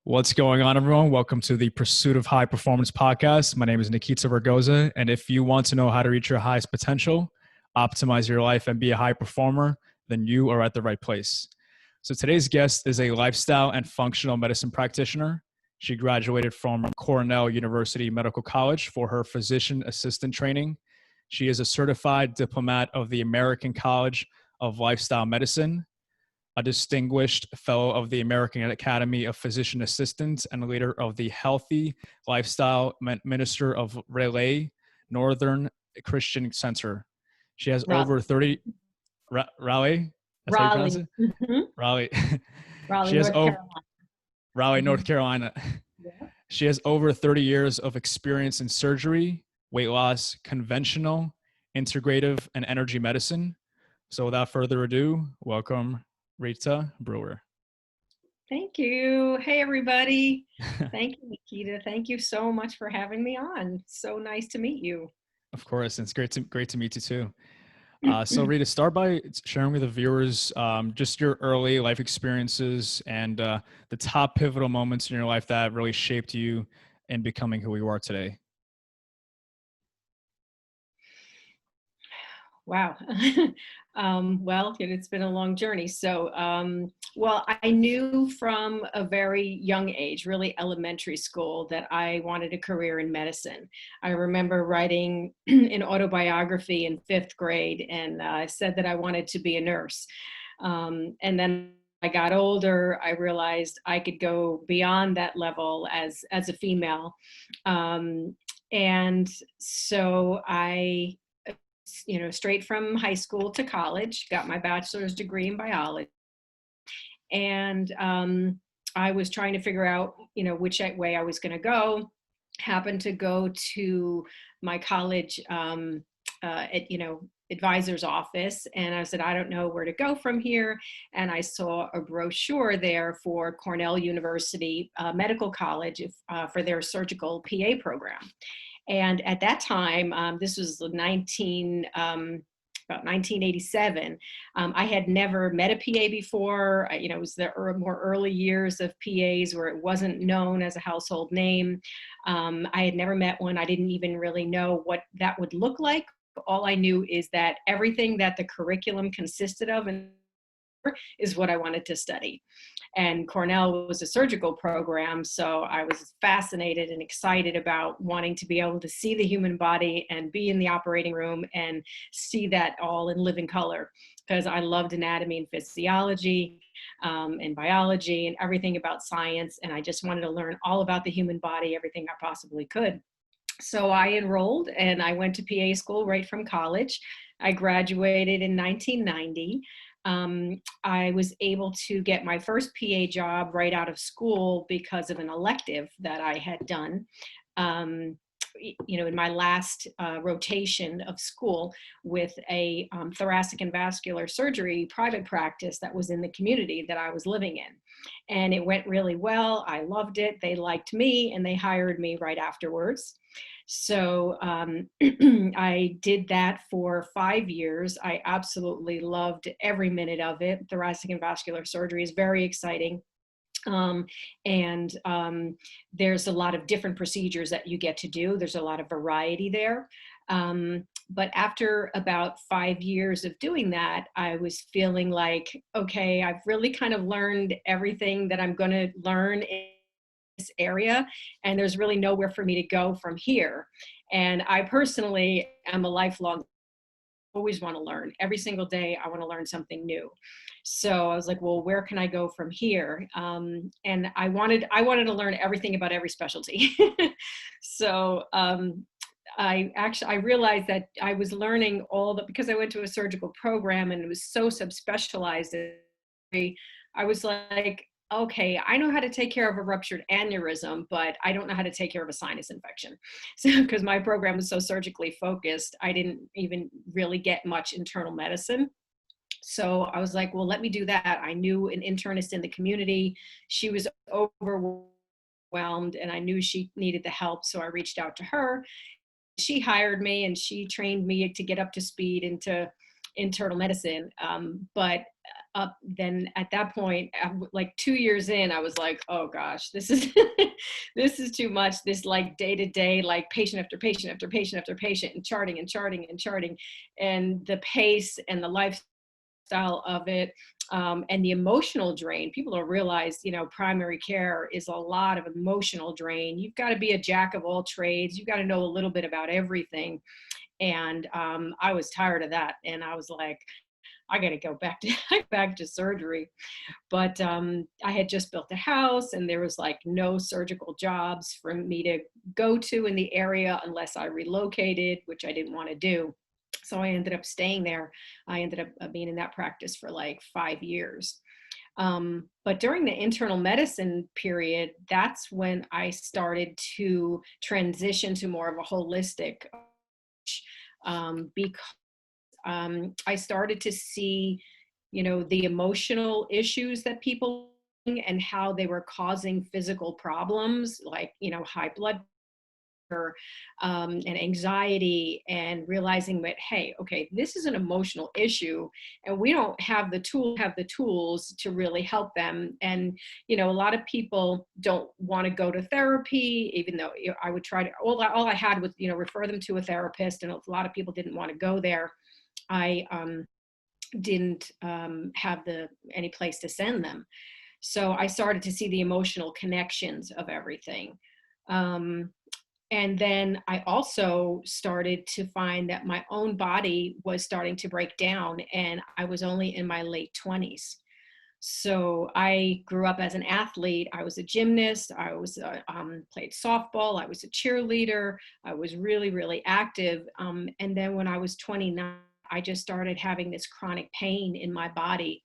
What's going on, everyone? Welcome to the Pursuit of High Performance podcast. My name is Nikita Vergoza, and if you want to know how to reach your highest potential, optimize your life, and be a high performer, then you are at the right place. So today's guest is a lifestyle and functional medicine practitioner. She graduated from Cornell University Medical College for her physician assistant training. She is a certified diplomat of the American College of Lifestyle Medicine, a distinguished fellow of the American Academy of Physician Assistants, and leader of the Healthy Lifestyle Minister of Raleigh Northern Christian Center. She has Raleigh. over 30, Raleigh? That's how you pronounce Raleigh. it? Raleigh. Raleigh, She has North over, Carolina. Raleigh, North Mhm. Carolina. Yeah. She has over 30 years of experience in surgery, weight loss, conventional, integrative, and energy medicine. So without further ado, welcome Rita Brewer. Thank you. Hey, everybody. Thank you, Nikita. Thank you so much for having me on. So nice to meet you. Of course, it's great to meet you too. So Rita, start by sharing with the viewers just your early life experiences and the top pivotal moments in your life that really shaped you in becoming who you are today. Wow. Well, it's been a long journey. Well, I knew from a very young age, really elementary school, that I wanted a career in medicine. I remember writing an autobiography in fifth grade, and I said that I wanted to be a nurse. And then I got older, I realized I could go beyond that level as a female. Um, and so I straight from high school to college, got my bachelor's degree in biology. And I was trying to figure out, which way I was going to go. Happened to go to my college advisor's office, and I said, I don't know where to go from here. And I saw a brochure there for Cornell University Medical College for their surgical PA program. And at that time, this was about 1987. I had never met a PA before. It was the more early years of PAs where it wasn't known as a household name. I had never met one. I didn't even really know what that would look like. All I knew is that everything that the curriculum consisted of is what I wanted to study. And Cornell was a surgical program, so I was fascinated and excited about wanting to be able to see the human body and be in the operating room and see that all in living color, because I loved anatomy and physiology and biology and everything about science, and I just wanted to learn all about the human body, everything I possibly could. So I enrolled and I went to PA school right from college. I graduated in 1990. I was able to get my first PA job right out of school because of an elective that I had done. In my last rotation of school with a thoracic and vascular surgery private practice that was in the community that I was living in. And it went really well. I loved it. They liked me and they hired me right afterwards. So I did that for 5 years. I absolutely loved every minute of it. Thoracic and vascular surgery is very exciting. And there's a lot of different procedures that you get to do. There's a lot of variety there. But after about 5 years of doing that, I was feeling like, okay, I've really kind of learned everything that I'm going to learn in this area, and there's really nowhere for me to go from here. And I personally am a lifelong, always want to learn. Every single day, I want to learn something new. So I was like, well, where can I go from here? And I wanted to learn everything about every specialty. So I realized that I was learning because I went to a surgical program and it was so subspecialized. I was like, okay, I know how to take care of a ruptured aneurysm, but I don't know how to take care of a sinus infection. So, because my program was so surgically focused, I didn't even really get much internal medicine. So I was like, well, let me do that. I knew an internist in the community. She was overwhelmed and I knew she needed the help. So I reached out to her. She hired me and she trained me to get up to speed into internal medicine. But then at that point, like 2 years in, I was like, oh gosh, this is this is too much. This like day to day, like patient after patient after patient after patient, and charting and charting and charting, and the pace and the lifestyle of it, and the emotional drain. People don't realize, primary care is a lot of emotional drain. You've got to be a jack of all trades. You've got to know a little bit about everything. And I was tired of that, and I was like, I got to go back to back to surgery. But I had just built a house, and there was like no surgical jobs for me to go to in the area unless I relocated, which I didn't want to do. So I ended up staying there. I ended up being in that practice for like 5 years. But during the internal medicine period, that's when I started to transition to more of a holistic because I started to see, the emotional issues that people and how they were causing physical problems like, high blood pressure, and anxiety, and realizing that, hey, okay, this is an emotional issue, and we don't have the tools to really help them. And, a lot of people don't want to go to therapy, even though I would try to, all I had was, refer them to a therapist, and a lot of people didn't want to go there. I didn't have any place to send them. So I started to see the emotional connections of everything. And then I also started to find that my own body was starting to break down, and I was only in my late 20s. So I grew up as an athlete. I was a gymnast. I was played softball. I was a cheerleader. I was really, really active. And then when I was 29, I just started having this chronic pain in my body.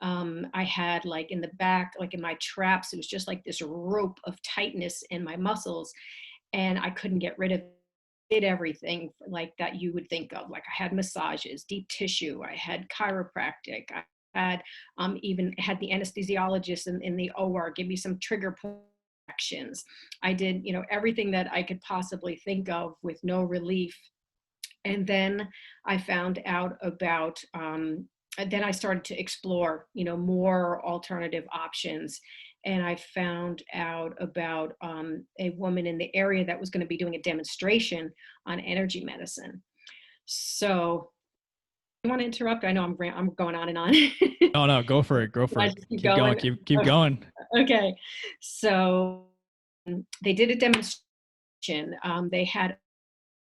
I had like in the back, like in my traps, it was just like this rope of tightness in my muscles, and I couldn't get rid of it. Did everything like that you would think of. Like I had massages, deep tissue, I had chiropractic, I had even had the anesthesiologist in the OR give me some trigger actions. I did, everything that I could possibly think of with no relief. And then I found out about, then I started to explore, more alternative options. And I found out about a woman in the area that was going to be doing a demonstration on energy medicine. So I want to interrupt. I know I'm going on and on. No, no, go for it. Go for I it. just keep Keep going. going. Keep going. Okay. So they did a demonstration. They had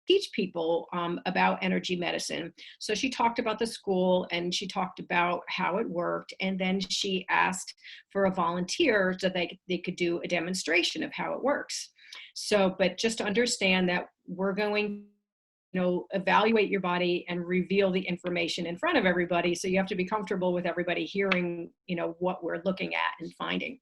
teach people about energy medicine. So she talked about the school, and she talked about how it worked. And then she asked for a volunteer so they could do a demonstration of how it works. So, but just to understand that we're going, evaluate your body and reveal the information in front of everybody. So you have to be comfortable with everybody hearing, what we're looking at and finding.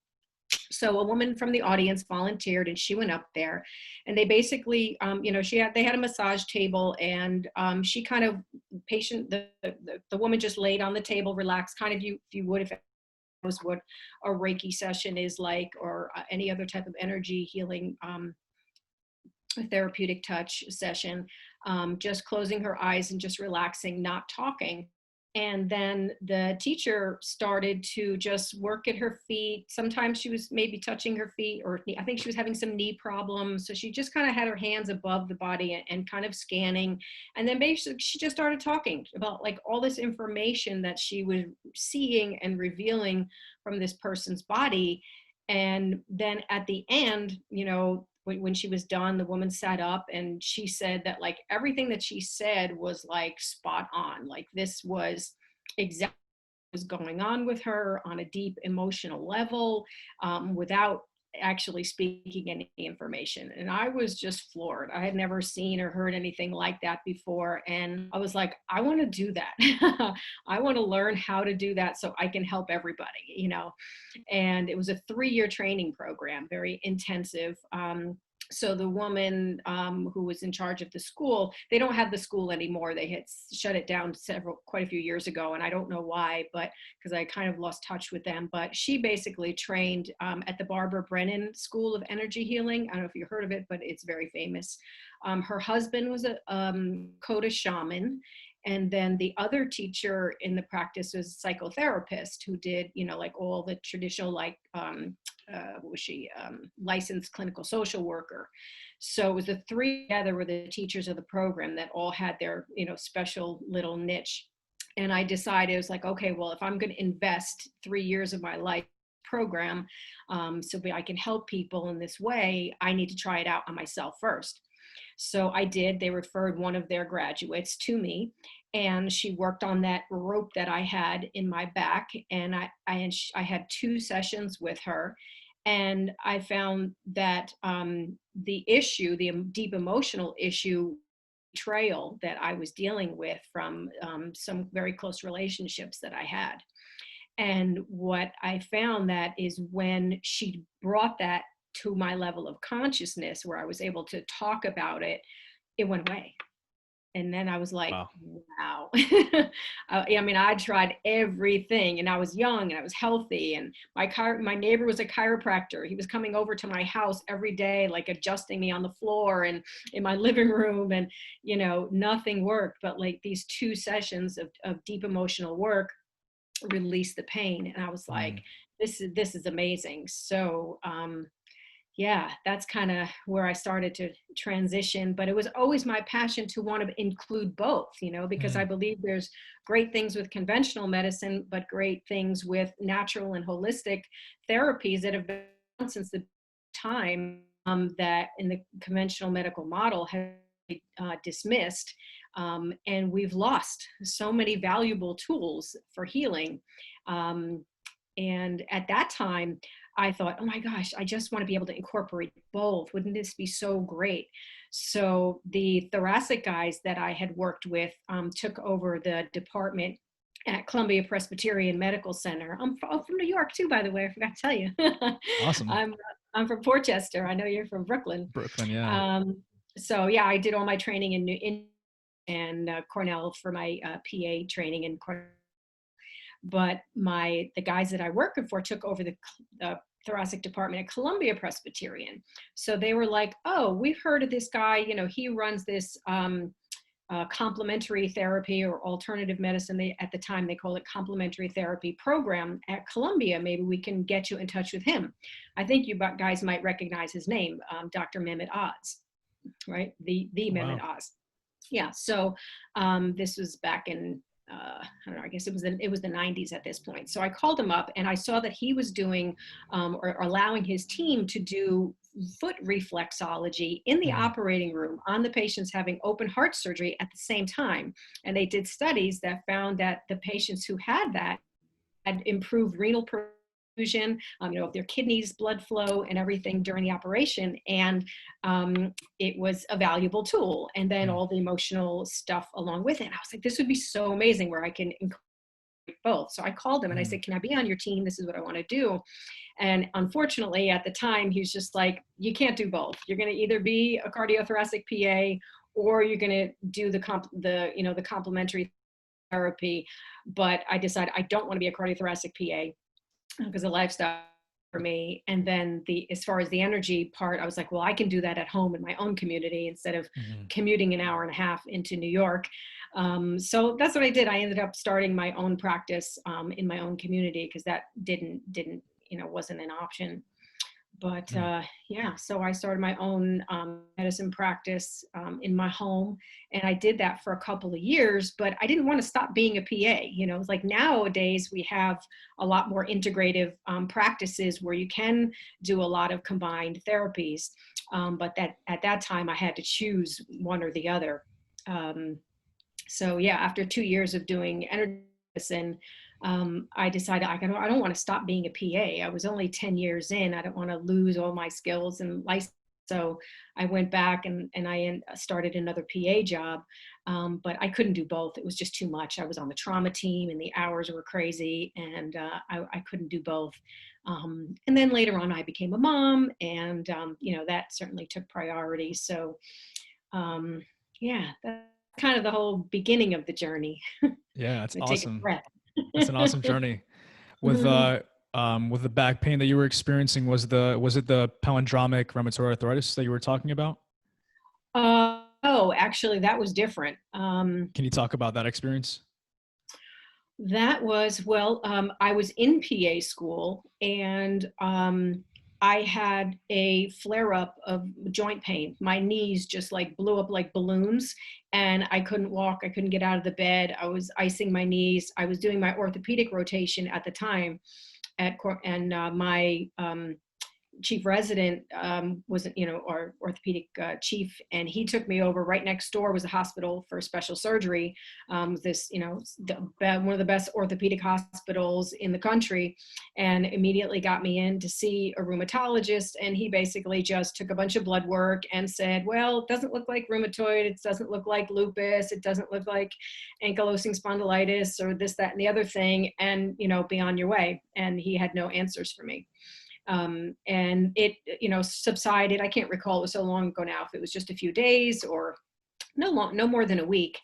So a woman from the audience volunteered, and she went up there, and they basically, they had a massage table, and she kind of the woman just laid on the table, relaxed, kind of if you would, if it was what a Reiki session is like, or any other type of energy healing, a therapeutic touch session, just closing her eyes and just relaxing, not talking. And then the teacher started to just work at her feet. Sometimes she was maybe touching her feet, or I think she was having some knee problems. So she just kind of had her hands above the body and kind of scanning. And then basically she just started talking about like all this information that she was seeing and revealing from this person's body. And then at the end, when she was done, the woman sat up and she said that like everything that she said was like spot on. Like this was exactly what was going on with her on a deep emotional level, without actually speaking any information. And I was just floored. I had never seen or heard anything like that before. And I was like, I want to do that. I want to learn how to do that so I can help everybody, And it was a 3-year training program, very intensive. So the woman who was in charge of the school, they don't have the school anymore. They had shut it down quite a few years ago, and I don't know why, but because I kind of lost touch with them. But she basically trained at the Barbara Brennan School of Energy Healing. I don't know if you heard of it, but it's very famous. Her husband was a Kota shaman, And then the other teacher in the practice was a psychotherapist who did, like all the traditional, like, what was she, licensed clinical social worker. So it was the three together were the teachers of the program that all had their, special little niche. And I decided, it was like, okay, well, if I'm going to invest 3 years of my life program, so I can help people in this way, I need to try it out on myself first. So I did. They referred one of their graduates to me, and she worked on that rope that I had in my back. And I had 2 sessions with her, and I found that the issue, the deep emotional issue, betrayal that I was dealing with from some very close relationships that I had. And what I found that is when she brought that to my level of consciousness where I was able to talk about it, it went away. And then I was like, Wow. wow. I mean, I tried everything, and I was young and I was healthy, and my neighbor was a chiropractor. He was coming over to my house every day, like adjusting me on the floor and in my living room, and, nothing worked. But like these 2 sessions of deep emotional work released the pain. And I was like, this is amazing. So, yeah, that's kind of where I started to transition. But it was always my passion to want to include both, because I believe there's great things with conventional medicine, but great things with natural and holistic therapies that have been around since the time that in the conventional medical model has dismissed. And we've lost so many valuable tools for healing. And at that time, I thought, oh my gosh, I just want to be able to incorporate both. Wouldn't this be so great? So the thoracic guys that I had worked with took over the department at Columbia Presbyterian Medical Center. I'm from New York too, by the way. I forgot to tell you. Awesome. I'm from Portchester. I know you're from Brooklyn. Brooklyn, yeah. So yeah, I did all my training in Cornell for my PA training in Cornell. But the guys that I worked for took over the thoracic department at Columbia Presbyterian. So they were like, oh, we've heard of this guy, he runs this complementary therapy or alternative medicine. At the time they called it complementary therapy program at Columbia. Maybe we can get you in touch with him. I think you guys might recognize his name, Dr. Mehmet Oz, right? The Mehmet Oz. Yeah. So this was back in I don't know, I guess it was the 90s at this point. So I called him up, and I saw that he was doing or allowing his team to do foot reflexology in the operating room on the patients having open heart surgery at the same time. And they did studies that found that the patients who had that had improved renal perfusion, their kidneys, blood flow, and everything during the operation. And it was a valuable tool. And then all the emotional stuff along with it. And I was like, this would be so amazing where I can incorporate both. So I called him and I said, can I be on your team? This is what I want to do. And unfortunately, at the time, he was just like, you can't do both. You're going to either be a cardiothoracic PA or you're going to do the complementary therapy. But I decided I don't want to be a cardiothoracic PA because the lifestyle for me. And then as far as the energy part, I was like, well, I can do that at home in my own community instead of commuting an hour and a half into New York. So that's what I did. I ended up starting my own practice in my own community because that wasn't an option. But so I started my own medicine practice in my home, and I did that for a couple of years, but I didn't want to stop being a PA. It's like nowadays we have a lot more integrative practices where you can do a lot of combined therapies, but at that time I had to choose one or the other. So yeah, after 2 years of doing energy medicine, I decided I don't want to stop being a PA. I was only 10 years in. I don't want to lose all my skills and license. So I went back and I started another PA job, but I couldn't do both. It was just too much. I was on the trauma team and the hours were crazy, and I couldn't do both. And then later on, I became a mom, and that certainly took priority. So yeah, that's kind of the whole beginning of the journey. Yeah, that's Take a awesome. breath. That's an awesome journey. With the back pain that you were experiencing, was it the palindromic rheumatoid arthritis that you were talking about? No, No, actually, that was different. Can you talk about that experience? That was, well, I was in PA school, and I had a flare up of joint pain. My knees just like blew up like balloons, and I couldn't walk. I couldn't get out of the bed. I was icing my knees. I was doing my orthopedic rotation at the time and my chief resident wasn't, our orthopedic chief, and he took me over. Right next door was a hospital for special surgery. This, one of the best orthopedic hospitals in the country, and immediately got me in to see a rheumatologist. And he basically just took a bunch of blood work and said, well, it doesn't look like rheumatoid. It doesn't look like lupus. It doesn't look like ankylosing spondylitis or this, that, and the other thing. And, be on your way. And he had no answers for me. And it, subsided. I can't recall, it was so long ago now, if it was just a few days or no more than a week,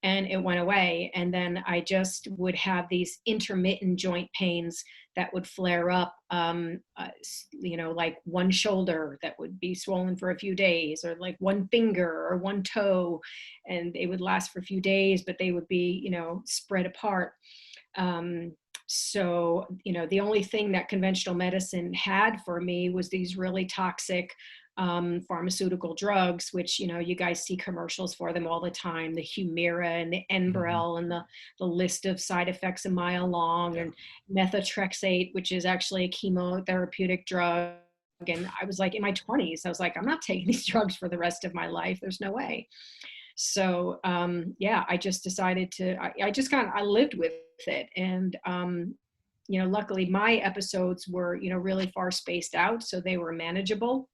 and it went away. And then I just would have these intermittent joint pains that would flare up, like one shoulder that would be swollen for a few days, or like one finger or one toe, and it would last for a few days, but they would be, spread apart. So, the only thing that conventional medicine had for me was these really toxic pharmaceutical drugs, which, you guys see commercials for them all the time, the Humira and the Enbrel, and the list of side effects a mile long, and methotrexate, which is actually a chemotherapeutic drug. And I was like in my 20s, I was like, I'm not taking these drugs for the rest of my life. There's no way. So, I just decided I lived with it. And, luckily my episodes were, really far spaced out, so they were manageable.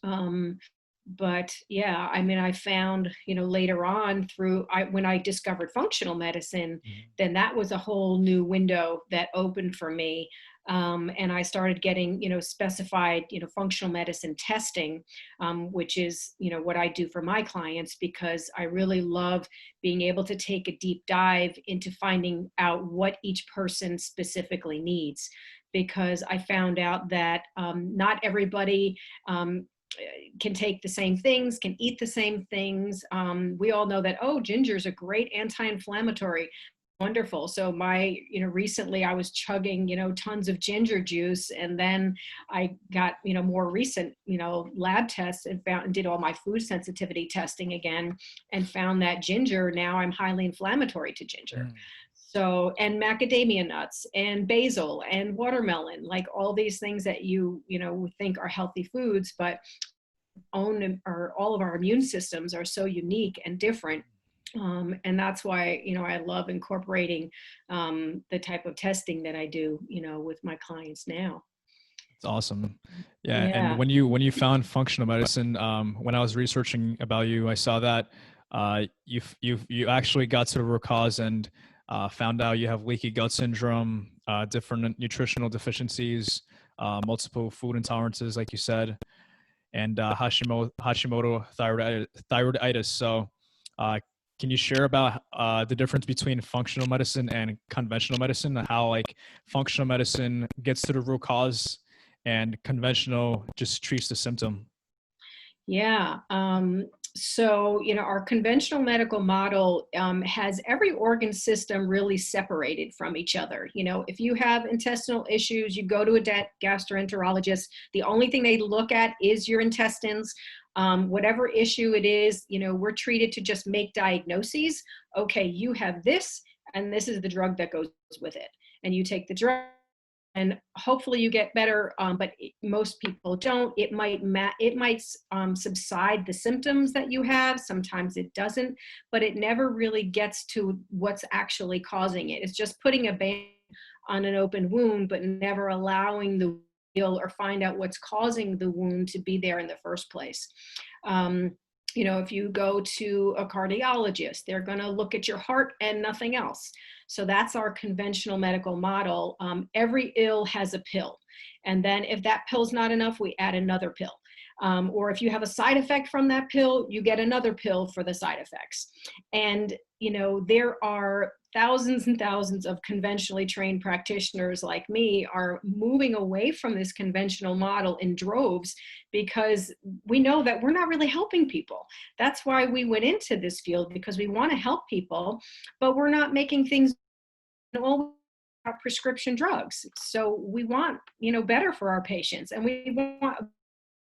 But yeah, I found, later on when I discovered functional medicine, then that was a whole new window that opened for me. And I started getting, specified, functional medicine testing, which is, what I do for my clients, because I really love being able to take a deep dive into finding out what each person specifically needs. Because I found out that not everybody can take the same things, can eat the same things. We all know that, ginger is a great anti-inflammatory. Wonderful. So recently I was chugging, tons of ginger juice, and then I got, more recent, lab tests and did all my food sensitivity testing again, and found that ginger, now I'm highly inflammatory to ginger. So, and macadamia nuts and basil and watermelon, like all these things that you think are healthy foods, but all of our immune systems are so unique and different. And that's why, I love incorporating the type of testing that I do, with my clients now. It's awesome. Yeah. And Yeah. when you found functional medicine, when I was researching about you, I saw that you actually got to the root cause and found out you have leaky gut syndrome, different nutritional deficiencies, multiple food intolerances, like you said, and Hashimoto thyroiditis. So, can you share about the difference between functional medicine and conventional medicine, and how like functional medicine gets to the root cause and conventional just treats the symptom? Yeah. So, our conventional medical model has every organ system really separated from each other. If you have intestinal issues, you go to a gastroenterologist. The only thing they look at is your intestines. Whatever issue it is, we're treated to just make diagnoses. Okay, you have this, and this is the drug that goes with it. And you take the drug, and hopefully you get better, but most people don't. It might subside the symptoms that you have. Sometimes it doesn't, but it never really gets to what's actually causing it. It's just putting a band on an open wound, but never allowing the heal or find out what's causing the wound to be there in the first place. If you go to a cardiologist, they're going to look at your heart and nothing else. So that's our conventional medical model. Every ill has a pill. And then if that pill's not enough, we add another pill. Or if you have a side effect from that pill, you get another pill for the side effects. And, there are thousands and thousands of conventionally trained practitioners like me are moving away from this conventional model in droves, because we know that we're not really helping people. That's why we went into this field, because we want to help people, but we're not making things all about prescription drugs. So we want, better for our patients, and we want a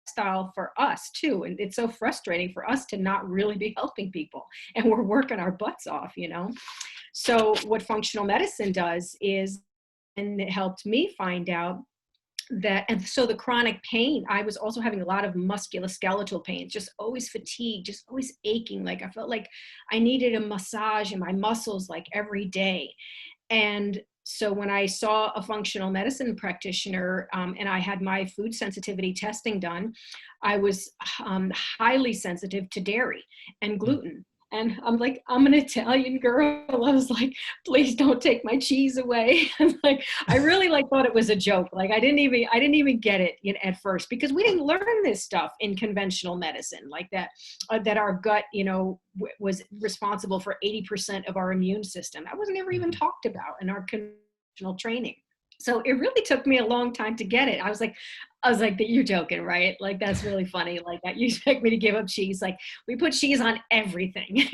style for us too. And it's so frustrating for us to not really be helping people, and we're working our butts off. So what functional medicine does is, and it helped me find out that, and so the chronic pain, I was also having a lot of musculoskeletal pains, just always fatigue, just always aching. Like I felt like I needed a massage in my muscles like every day. And so when I saw a functional medicine practitioner, and I had my food sensitivity testing done, I was highly sensitive to dairy and gluten. And I'm like, I'm an Italian girl. I was like, please don't take my cheese away. And like, I really thought it was a joke. Like I didn't even get it at first, because we didn't learn this stuff in conventional medicine, like that our gut, was responsible for 80% of our immune system. That wasn't ever even talked about in our conventional training. So it really took me a long time to get it. I was like, you're joking, right? Like, that's really funny. Like that you expect me to give up cheese. Like we put cheese on everything.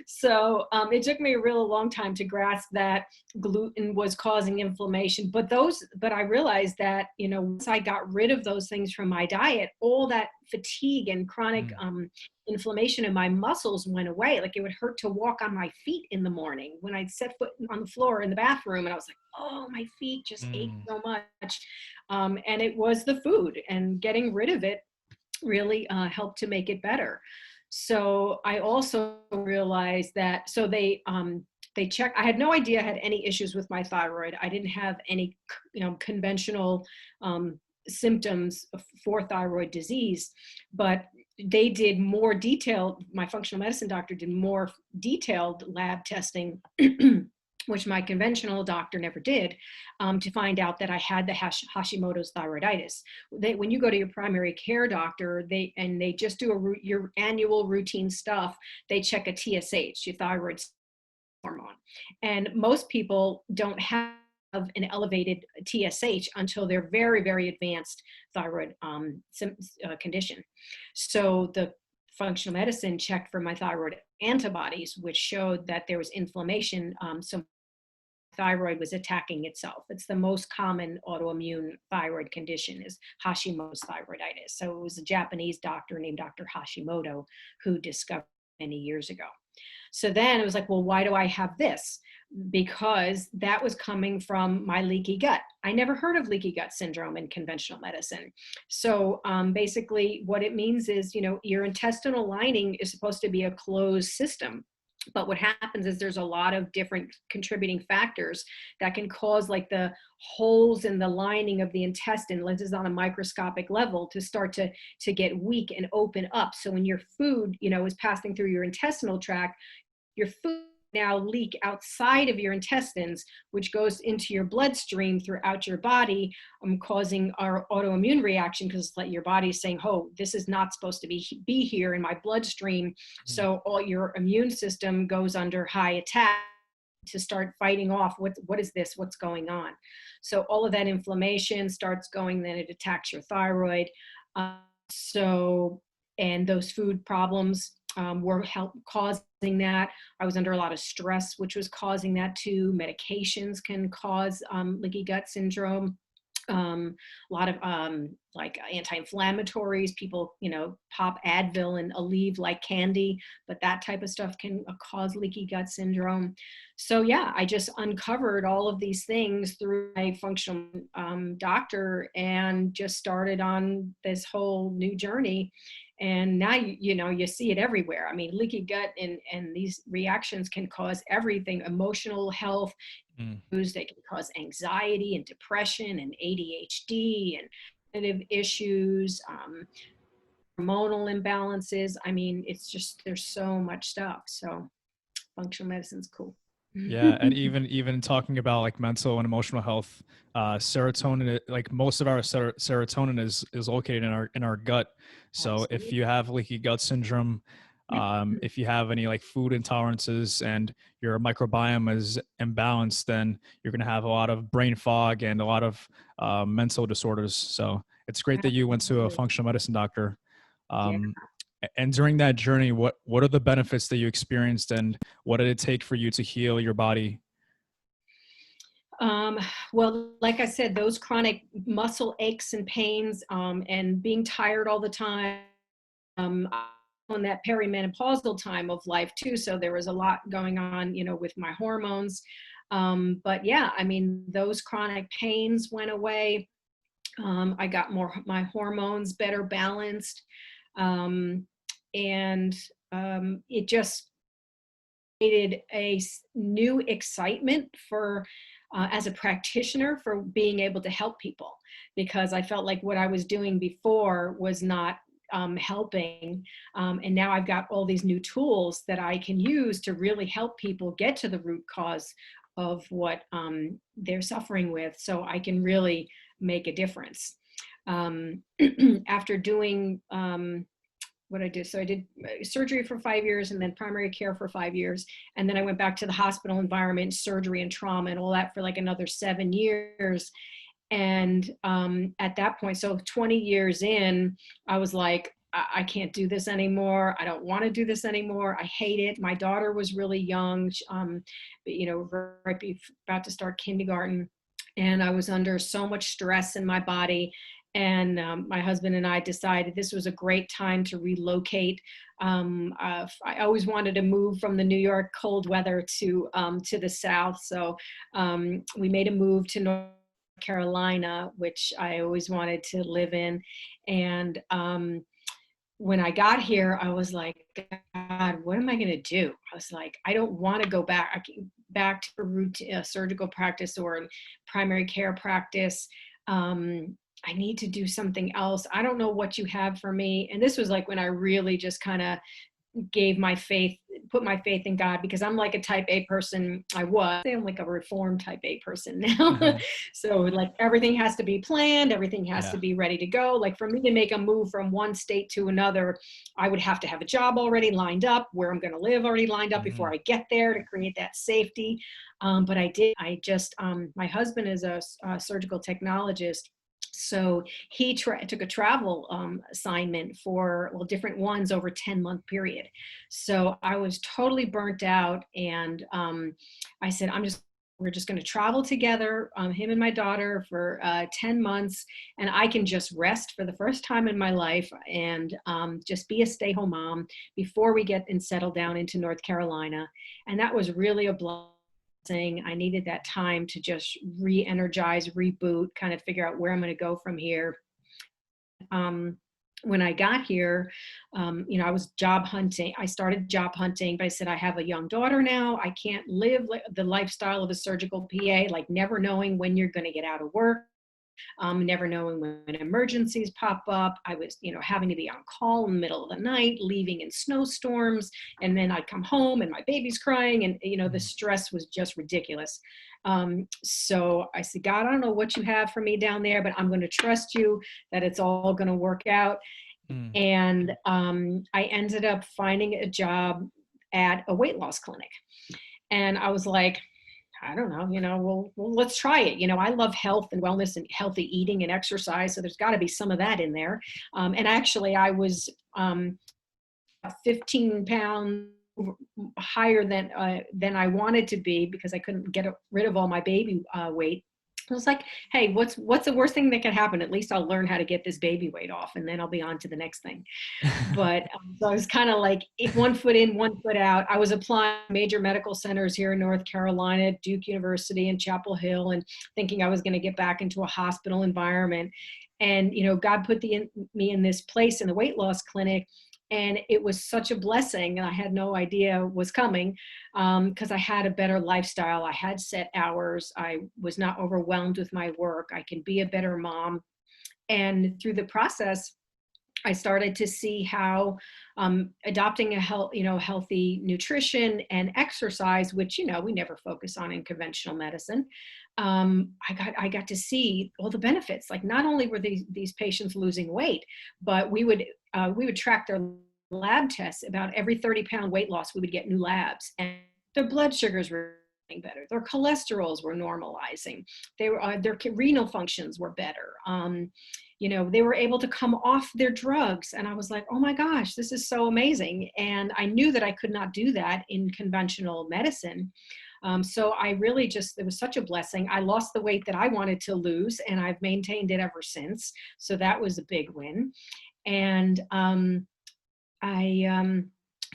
So it took me a real long time to grasp that gluten was causing inflammation. But I realized that, once I got rid of those things from my diet, all that fatigue and chronic inflammation in my muscles went away. Like it would hurt to walk on my feet in the morning when I'd set foot on the floor in the bathroom, and I was like, oh, my feet just ache so much. And it was the food, and getting rid of it really helped to make it better. So I also realized that, so they checked. I had no idea I had any issues with my thyroid. I didn't have any, conventional symptoms for thyroid disease, but they did more detailed, my functional medicine doctor did more detailed lab testing, which my conventional doctor never did, to find out that I had the Hashimoto's thyroiditis. When you go to your primary care doctor, they just do your annual routine stuff. They check a TSH, your thyroid hormone. And most people don't have an elevated TSH until they're very, very advanced thyroid condition. So the functional medicine checked for my thyroid antibodies, which showed that there was inflammation. So thyroid was attacking itself. It's the most common autoimmune thyroid condition, is Hashimoto's thyroiditis. So it was a Japanese doctor named Dr. Hashimoto who discovered it many years ago. So then it was like, well, why do I have this? Because that was coming from my leaky gut. I never heard of leaky gut syndrome in conventional medicine. So basically what it means is, your intestinal lining is supposed to be a closed system. But what happens is there's a lot of different contributing factors that can cause like the holes in the lining of the intestine, this is on a microscopic level, to start to get weak and open up. So when your food, is passing through your intestinal tract, your food now leak outside of your intestines, which goes into your bloodstream throughout your body, causing our autoimmune reaction, because like your body is saying, oh, this is not supposed to be here in my bloodstream. So all your immune system goes under high attack to start fighting off what is this, what's going on. So all of that inflammation starts going, then it attacks your thyroid. And those food problems were causing that. I was under a lot of stress, which was causing that too. Medications can cause leaky gut syndrome. A lot of like anti-inflammatories, people, pop Advil and Aleve like candy, but that type of stuff can cause leaky gut syndrome. So yeah, I just uncovered all of these things through my functional doctor, and just started on this whole new journey. And now, you see it everywhere. I mean, leaky gut and these reactions can cause everything: emotional health, they can cause anxiety and depression and ADHD and cognitive issues, hormonal imbalances. I mean, it's just, there's so much stuff. So functional medicine's cool. Yeah, and even talking about like mental and emotional health, serotonin, like most of our serotonin is located in our gut. So Absolutely. if you have leaky gut syndrome, If you have any like food intolerances and your microbiome is imbalanced, then you're going to have a lot of brain fog and a lot of mental disorders. So it's great that you went to a Absolutely. functional medicine doctor. Yeah. Um, and during that journey, what are the benefits that you experienced, and what did it take for you to heal your body? Um, well, like I said, those chronic muscle aches and pains, and being tired all the time, on that perimenopausal time of life too. So there was a lot going on, with my hormones. But yeah, I mean, those chronic pains went away. I got my hormones better balanced. Um, and it just created new excitement for as a practitioner for being able to help people, because I felt like what I was doing before was not helping. And now I've got all these new tools that I can use to really help people get to the root cause of what they're suffering with, so I can really make a difference. Um, After doing what I did. So I did surgery for 5 years and then primary care for 5 years. And then I went back to the hospital environment, surgery and trauma and all that for like another 7 years. And at that point, so 20 years in, I was like, I can't do this anymore. I don't want to do this anymore. I hate it. My daughter was really young, about to start kindergarten. And I was under so much stress in my body. And my husband and I decided this was a great time to relocate. I always wanted to move from the New York cold weather to the South. So we made a move to North Carolina, which I always wanted to live in. And when I got here, I was like, God, what am I going to do? I was like, I don't want to go back to a routine, surgical practice or primary care practice. I need to do something else. I don't know what you have for me. And this was like when I really just kind of put my faith in God, because I'm like a type A person. I'm like a reformed type A person now. So like everything has to be planned. Everything has Yeah. to be ready to go. Like for me to make a move from one state to another, I would have to have a job already lined up, where I'm going to live already lined up before I get there, to create that safety. But my husband is a surgical technologist. So he took a travel assignment for, well, different ones over a 10-month period. So I was totally burnt out. And I said, we're just going to travel together, him and my daughter, for 10 months. And I can just rest for the first time in my life, and just be a stay-home mom before we get and settle down into North Carolina. And that was really a blessing. I needed that time to just re-energize, reboot, kind of figure out where I'm going to go from here. When I got here, I was job hunting. I started job hunting, but I said, I have a young daughter now. I can't live the lifestyle of a surgical PA, like never knowing when you're going to get out of work. Never knowing when emergencies pop up. I was, having to be on call in the middle of the night, leaving in snowstorms, and then I'd come home and my baby's crying, and the stress was just ridiculous. So I said, God, I don't know what you have for me down there, but I'm going to trust you that it's all going to work out. And I ended up finding a job at a weight loss clinic, and I was like, I don't know, well, let's try it. I love health and wellness and healthy eating and exercise. So there's got to be some of that in there. And actually I was 15 pounds higher than I wanted to be, because I couldn't get rid of all my baby weight. I was like, hey, what's the worst thing that can happen? At least I'll learn how to get this baby weight off, and then I'll be on to the next thing. But so I was kind of like one foot in, one foot out. I was applying major medical centers here in North Carolina, Duke University and Chapel Hill, and thinking I was going to get back into a hospital environment. And, God put me in this place in the weight loss clinic. And it was such a blessing, and I had no idea was coming, because I had a better lifestyle. I had set hours. I was not overwhelmed with my work. I can be a better mom. And through the process, I started to see how adopting healthy nutrition and exercise, which we never focus on in conventional medicine. I got to see all the benefits. Like, not only were these patients losing weight, but we would track their lab tests. About every 30-pound weight loss, we would get new labs, and their blood sugars were getting better. Their cholesterols were normalizing. Their renal functions were better. They were able to come off their drugs. And I was like, oh my gosh, this is so amazing. And I knew that I could not do that in conventional medicine. So I really it was such a blessing. I lost the weight that I wanted to lose, and I've maintained it ever since. So that was a big win. And I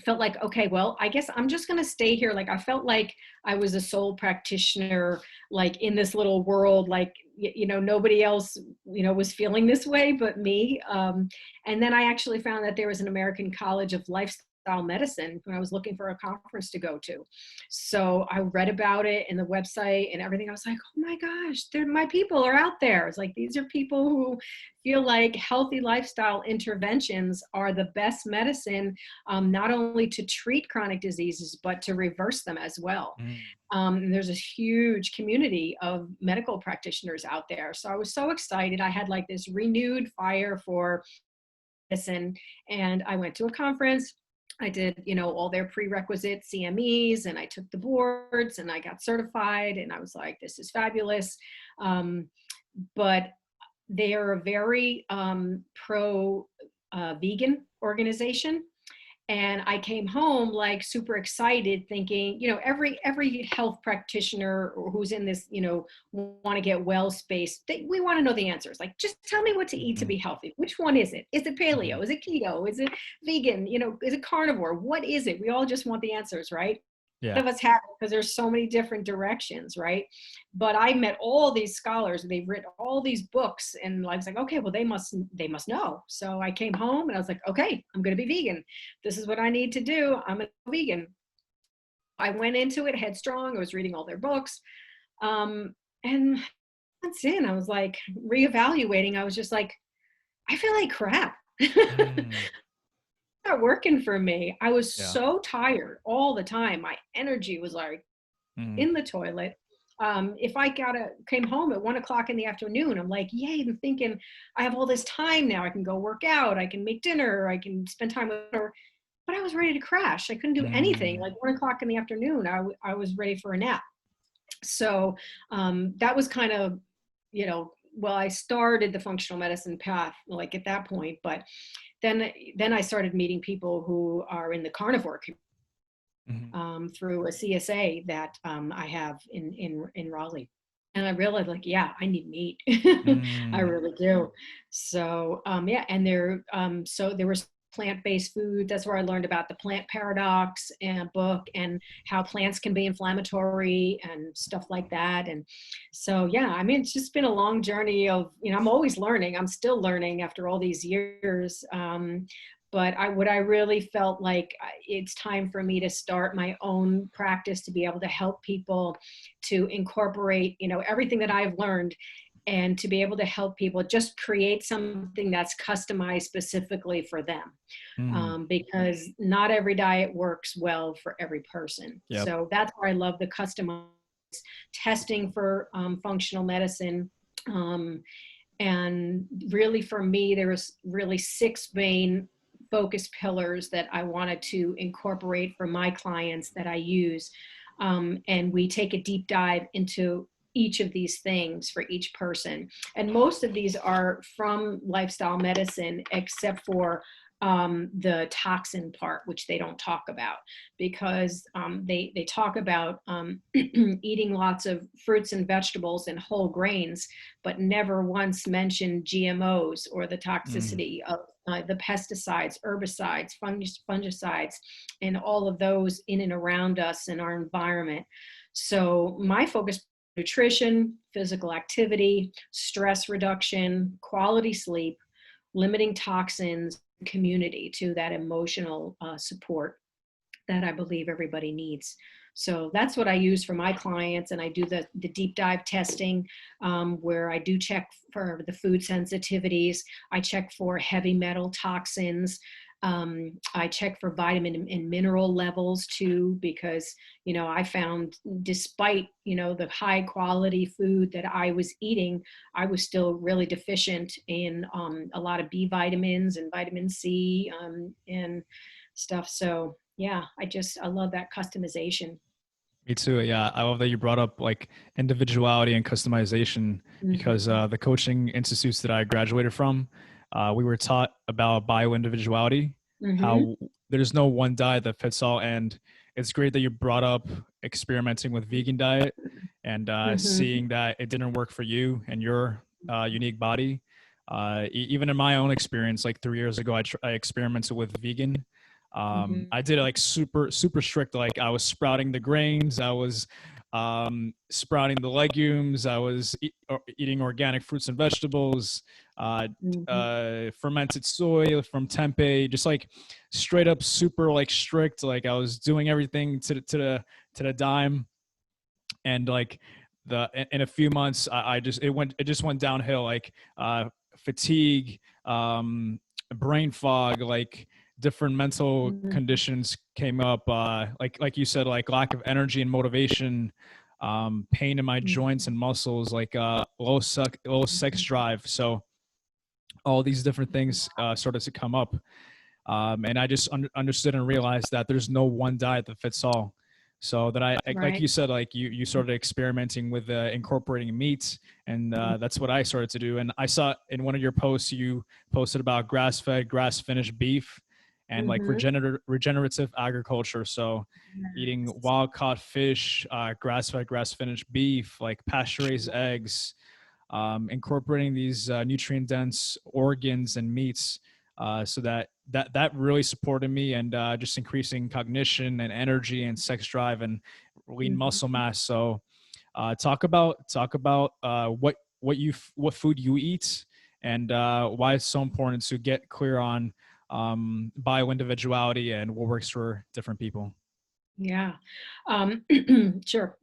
felt like, okay, well, I guess I'm just going to stay here. Like, I felt like I was a sole practitioner, like in this little world, like, nobody else, was feeling this way but me. And then I actually found that there was an American College of Lifestyle Medicine when I was looking for a conference to go to. So I read about it in the website and everything. I was like, oh my gosh, my people are out there. It's like, these are people who feel like healthy lifestyle interventions are the best medicine, not only to treat chronic diseases, but to reverse them as well. There's a huge community of medical practitioners out there. So I was so excited. I had like this renewed fire for medicine, and I went to a conference. I did, all their prerequisite CMEs, and I took the boards and I got certified, and I was like, this is fabulous. But they are a very pro vegan organization. And I came home like super excited, thinking, every health practitioner who's in this, want to get well space, we want to know the answers. Like, just tell me what to eat to be healthy. Which one is it? Is it paleo? Is it keto? Is it vegan? Is it carnivore? What is it? We all just want the answers, right? Yeah. None of us have, because there's so many different directions, right? But I met all these scholars, and they've written all these books, and I was like, okay, well, they must know. So I came home and I was like, okay, I'm going to be vegan. This is what I need to do. I'm a vegan. I went into it headstrong. I was reading all their books. And once in, I was like reevaluating. I was just like, I feel like crap. Not working for me. I was so tired all the time. My energy was like in the toilet. If I came home at 1:00 in the afternoon, I'm like, yay, I'm thinking I have all this time now. I can go work out. I can make dinner. I can spend time with her. But I was ready to crash. I couldn't do anything. Like 1:00 in the afternoon, I was ready for a nap. So that was kind of, I started the functional medicine path like at that point, but then I started meeting people who are in the carnivore community, through a CSA that I have in Raleigh. And I realized, like, yeah, I need meat. I really do. So and so there was plant-based food. That's where I learned about the plant paradox and book, and how plants can be inflammatory and stuff like that. And so, it's just been a long journey of, I'm always learning. I'm still learning after all these years. But what I really felt like it's time for me to start my own practice, to be able to help people to incorporate, everything that I've learned, and to be able to help people just create something that's customized specifically for them. Because not every diet works well for every person. Yep. So that's where I love the customized testing for functional medicine. And really for me, there was really 6 main focus pillars that I wanted to incorporate for my clients that I use. And we take a deep dive into each of these things for each person. And most of these are from lifestyle medicine, except for the toxin part, which they don't talk about, because they talk about eating lots of fruits and vegetables and whole grains, but never once mention GMOs or the toxicity of the pesticides, herbicides, fungicides, and all of those in and around us in our environment. So my focus: nutrition, physical activity, stress reduction, quality sleep, limiting toxins, community, to that emotional support that I believe everybody needs. So that's what I use for my clients. And I do the deep dive testing, where I do check for the food sensitivities. I check for heavy metal toxins. I check for vitamin and mineral levels too, because, I found despite, the high quality food that I was eating, I was still really deficient in a lot of B vitamins and vitamin C and stuff. So yeah, I love that customization. Me too. Yeah, I love that you brought up like individuality and customization because Hmm. the coaching institutes that I graduated from, we were taught about bio individuality, Hmm. how there's no one diet that fits all, and it's great that you brought up experimenting with vegan diet and Hmm. seeing that it didn't work for you and your unique body. Even in my own experience, like 3 years ago, I experimented with vegan. I did it like super strict. Like I was sprouting the grains, I was sprouting the legumes, I was eating organic fruits and vegetables, uh, Hmm. fermented soy from tempeh, just like straight up super like strict. Like I was doing everything to the dime, and like the in a few months, it just went downhill. Like fatigue, brain fog, like different mental Hmm. conditions came up. Like you said, like lack of energy and motivation, pain in my joints and muscles, like low sex drive. So all these different things started to come up, and I just understood and realized that there's no one diet that fits all. So that like Right. you said, like you started experimenting with incorporating meat, and that's what I started to do. And I saw in one of your posts you posted about grass fed, grass finished beef, and like Hmm. regenerative agriculture. So eating Yes. wild caught fish, grass fed, grass finished beef, like pasture raised eggs, incorporating these nutrient dense organs and meats, so that really supported me, and just increasing cognition and energy and sex drive and lean muscle Mhm. mass. So talk about what food you eat, and why it's so important to get clear on bio individuality and what works for different people. Yeah. Um, sure.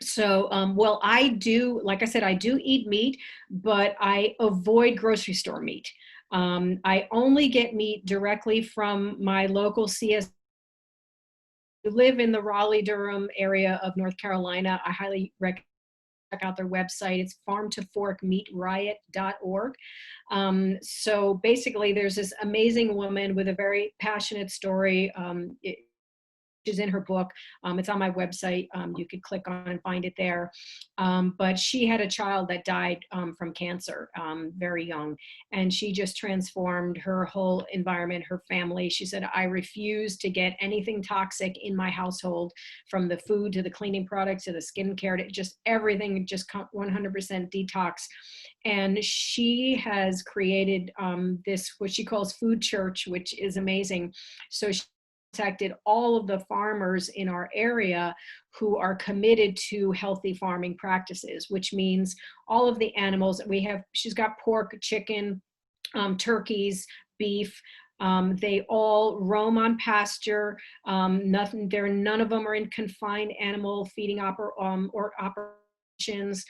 So, well, I do, like I said, I do eat meat, but I avoid grocery store meat. I only get meat directly from my local CS. You live in the Raleigh Durham area of North Carolina, I highly recommend check out their website. It's farm2forkmeatriot.org. So basically, there's this amazing woman with a very passionate story. Is in her book. It's on my website. You could click on and find it there. But she had a child that died from cancer very young, and she just transformed her whole environment, her family. She said, I refuse to get anything toxic in my household, from the food to the cleaning products to the skincare to just everything, just 100% detox. And she has created this, what she calls food church, which is amazing. So she contacted all of the farmers in our area who are committed to healthy farming practices, which means all of the animals that we have. She's got pork, chicken, turkeys, beef. They all roam on pasture. None of them are in confined animal feeding or operations.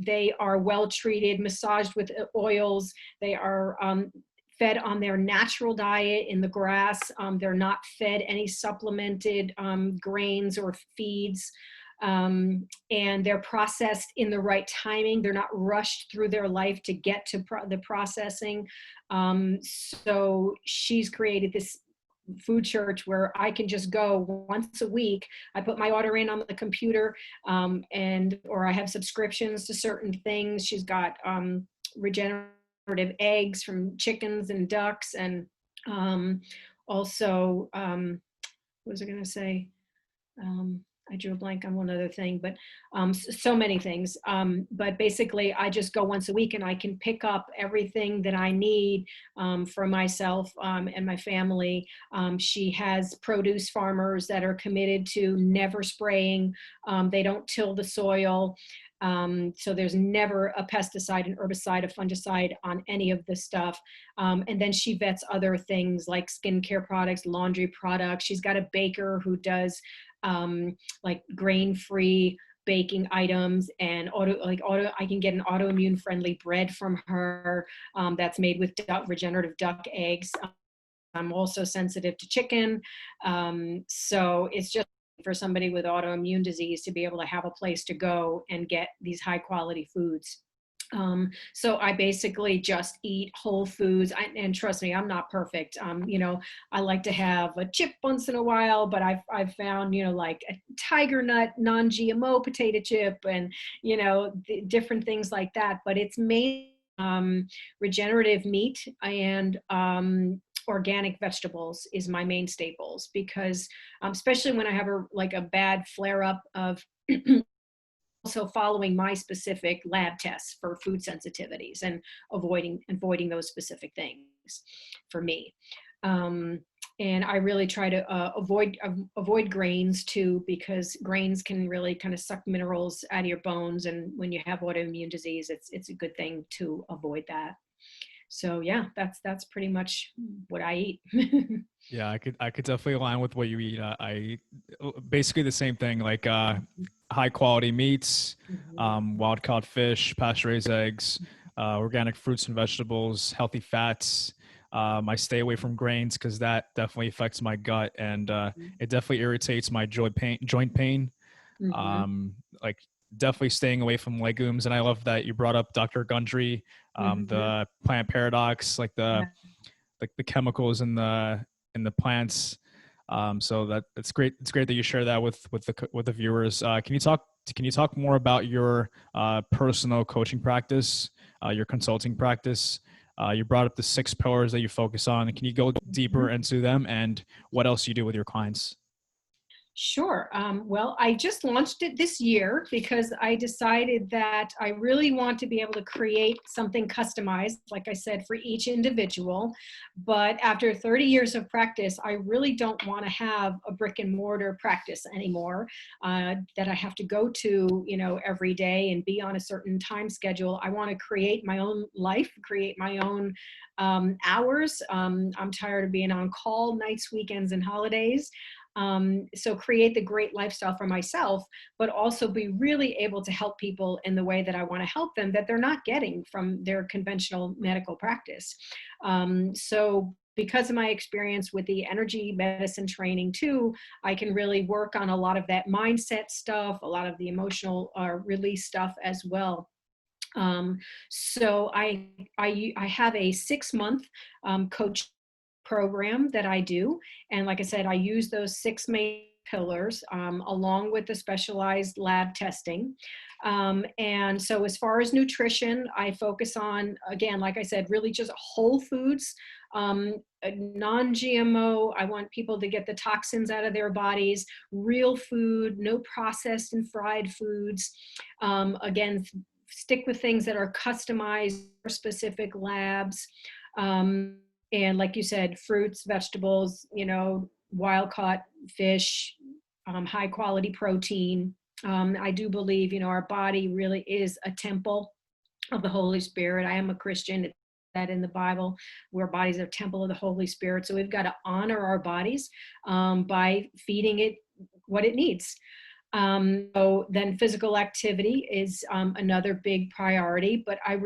They are well treated, massaged with oils. They are fed on their natural diet in the grass. They're not fed any supplemented grains or feeds. And they're processed in the right timing. They're not rushed through their life to get to the processing. So she's created this food church where I can just go once a week. I put my order in on the computer, or I have subscriptions to certain things. She's got regenerative eggs from chickens and ducks, and also, what was I going to say? I drew a blank on one other thing, but so many things. But basically, I just go once a week and I can pick up everything that I need for myself and my family. She has produce farmers that are committed to never spraying. They don't till the soil. So there's never a pesticide, an herbicide, a fungicide on any of this stuff. And then she vets other things like skincare products, laundry products. She's got a baker who does like grain-free baking items, and I can get an autoimmune friendly bread from her that's made with regenerative duck eggs. I'm also sensitive to chicken. So it's just for somebody with autoimmune disease to be able to have a place to go and get these high quality foods. So I basically just eat whole foods. And trust me, I'm not perfect. I like to have a chip once in a while, but I've found, like a tiger nut, non-GMO potato chip and, different things like that. But it's mainly regenerative meat and organic vegetables is my main staples because especially when I have a bad flare up of also following my specific lab tests for food sensitivities and avoiding those specific things for me. Um, and I really try to avoid grains too, because grains can really kind of suck minerals out of your bones. And when you have autoimmune disease, it's a good thing to avoid that. So yeah, that's pretty much what I eat. Yeah, I could definitely align with what you eat. I basically the same thing, like high quality meats, Mhm. wild caught fish, pasture raised eggs, organic fruits and vegetables, healthy fats. I stay away from grains because that definitely affects my gut, and it definitely irritates my joint pain. Mhm. Um, like definitely staying away from legumes. And I love that you brought up Dr. Gundry, Mhm. the plant paradox, Yeah. like the chemicals in the plants. So that's great. It's great that you share that with the viewers. Can you talk more about your personal coaching practice, your consulting practice? You brought up the 6 pillars that you focus on. Can you go deeper Mhm. into them and what else you do with your clients? Sure. Well, I just launched it this year because I decided that I really want to be able to create something customized, like I said, for each individual. But after 30 years of practice, I really don't want to have a brick and mortar practice anymore that I have to go to, every day and be on a certain time schedule. I want to create my own life, create my own hours. I'm tired of being on call nights, weekends, and holidays. So create the great lifestyle for myself, but also be really able to help people in the way that I want to help them that they're not getting from their conventional medical practice. So because of my experience with the energy medicine training too, I can really work on a lot of that mindset stuff, a lot of the emotional release stuff as well. Um, so I have a 6 month coach program that I do. And like I said, I use those 6 main pillars along with the specialized lab testing. And so as far as nutrition, I focus on, again, like I said, really just whole foods, non-GMO. I want people to get the toxins out of their bodies, real food, no processed and fried foods. Again, stick with things that are customized for specific labs. Um, and like you said, fruits, vegetables, wild caught fish, high quality protein. I do believe, our body really is a temple of the Holy Spirit. I am a Christian. It's that in the Bible, where bodies are temple of the Holy Spirit. So we've got to honor our bodies by feeding it what it needs. So then physical activity is another big priority, but I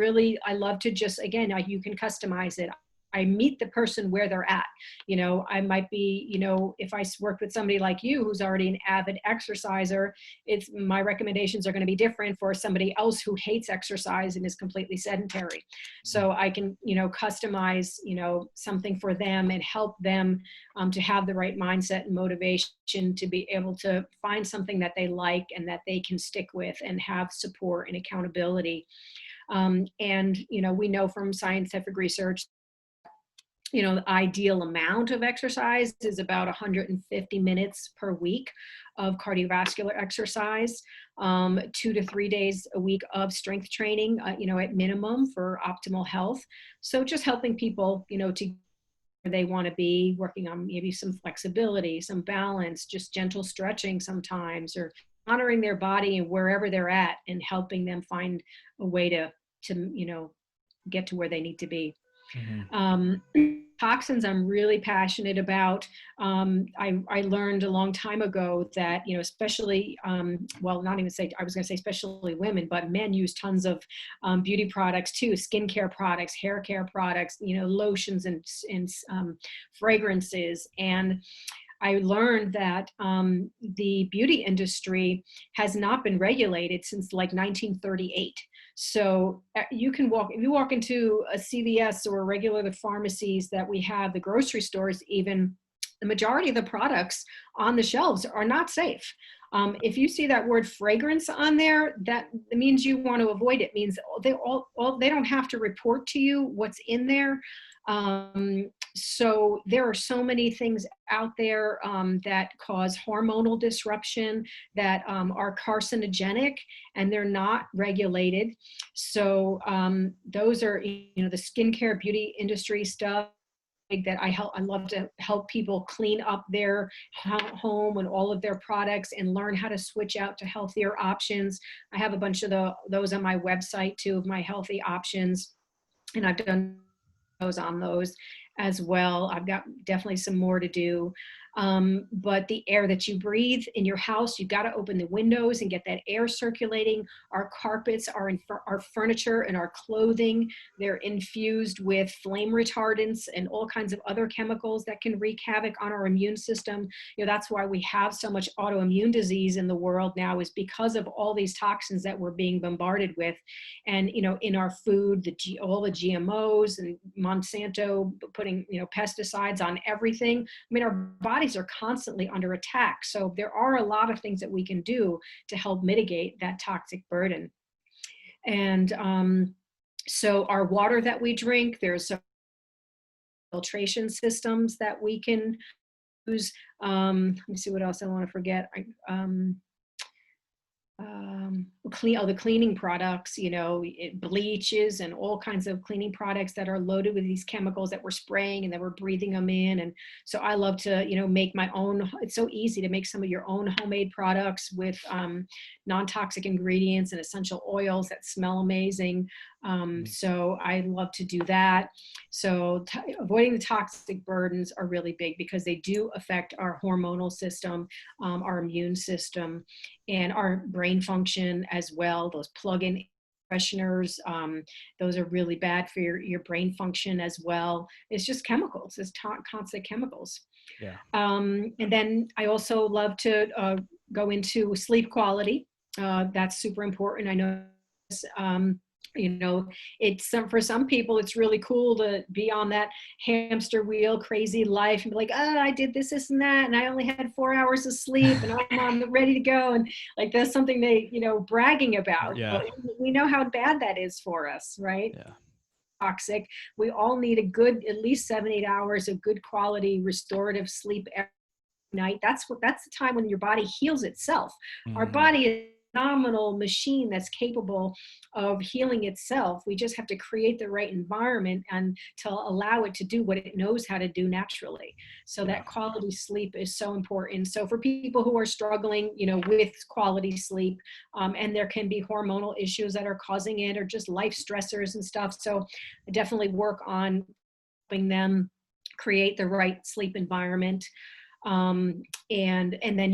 love to just, again, you can customize it. I meet the person where they're at. I might be, if I worked with somebody like you who's already an avid exerciser, it's my recommendations are going to be different for somebody else who hates exercise and is completely sedentary. So I can, customize, something for them and help them to have the right mindset and motivation to be able to find something that they like and that they can stick with and have support and accountability. And, we know from scientific research, the ideal amount of exercise is about 150 minutes per week of cardiovascular exercise, 2 to 3 days a week of strength training, at minimum for optimal health. So just helping people, to where they want to be, working on maybe some flexibility, some balance, just gentle stretching sometimes, or honoring their body and wherever they're at, and helping them find a way to get to where they need to be. Mhm. Toxins I'm really passionate about. I learned a long time ago that, especially, well, not even say, I was going to say especially women, but men use tons of beauty products too, skincare products, hair care products, lotions and fragrances. And I learned that the beauty industry has not been regulated since like 1938. So if you walk into a CVS or regular the pharmacies that we have, the grocery stores even, the majority of the products on the shelves are not safe. If you see that word fragrance on there, that means you want to avoid it. It means they don't have to report to you what's in there. So there are so many things out there that cause hormonal disruption, that are carcinogenic, and they're not regulated. So those are, the skincare beauty industry stuff that I love to help people clean up their home and all of their products and learn how to switch out to healthier options. I have a bunch of those on my website too, of my healthy options, and I've done on those as well. I've got definitely some more to do. But the air that you breathe in your house, you've got to open the windows and get that air circulating. Our carpets, our furniture, and our clothing, they're infused with flame retardants and all kinds of other chemicals that can wreak havoc on our immune system. That's why we have so much autoimmune disease in the world now, is because of all these toxins that we're being bombarded with. And, in our food, all the GMOs and Monsanto putting, pesticides on everything. I mean, our bodies are constantly under attack. So there are a lot of things that we can do to help mitigate that toxic burden. And so our water that we drink, there's some filtration systems that we can use. Let me see what else I want to forget. The cleaning products, bleaches and all kinds of cleaning products that are loaded with these chemicals that we're spraying and that we're breathing them in. And so I love to, make my own. It's so easy to make some of your own homemade products with non-toxic ingredients and essential oils that smell amazing. So I love to do that. So avoiding the toxic burdens are really big, because they do affect our hormonal system, our immune system, and our brain function as well. Those plug-in fresheners, those are really bad for your brain function as well. It's just chemicals. It's constant chemicals. Yeah. And then I also love to go into sleep quality. That's super important. I know it's for some people, it's really cool to be on that hamster wheel, crazy life, and be like, oh, I did this and that, and I only had 4 hours of sleep, and I'm ready to go. And like, that's something they, bragging about. Yeah. But we know how bad that is for us, right? Yeah. Toxic. We all need a good, at least 7-8 hours of good quality restorative sleep every night. That's the time when your body heals itself. Our body is a phenomenal machine that's capable of healing itself. We just have to create the right environment and to allow it to do what it knows how to do naturally. So that quality sleep is so important. So for people who are struggling, with quality sleep, and there can be hormonal issues that are causing it, or just life stressors and stuff. So I definitely work on helping them create the right sleep environment. And then,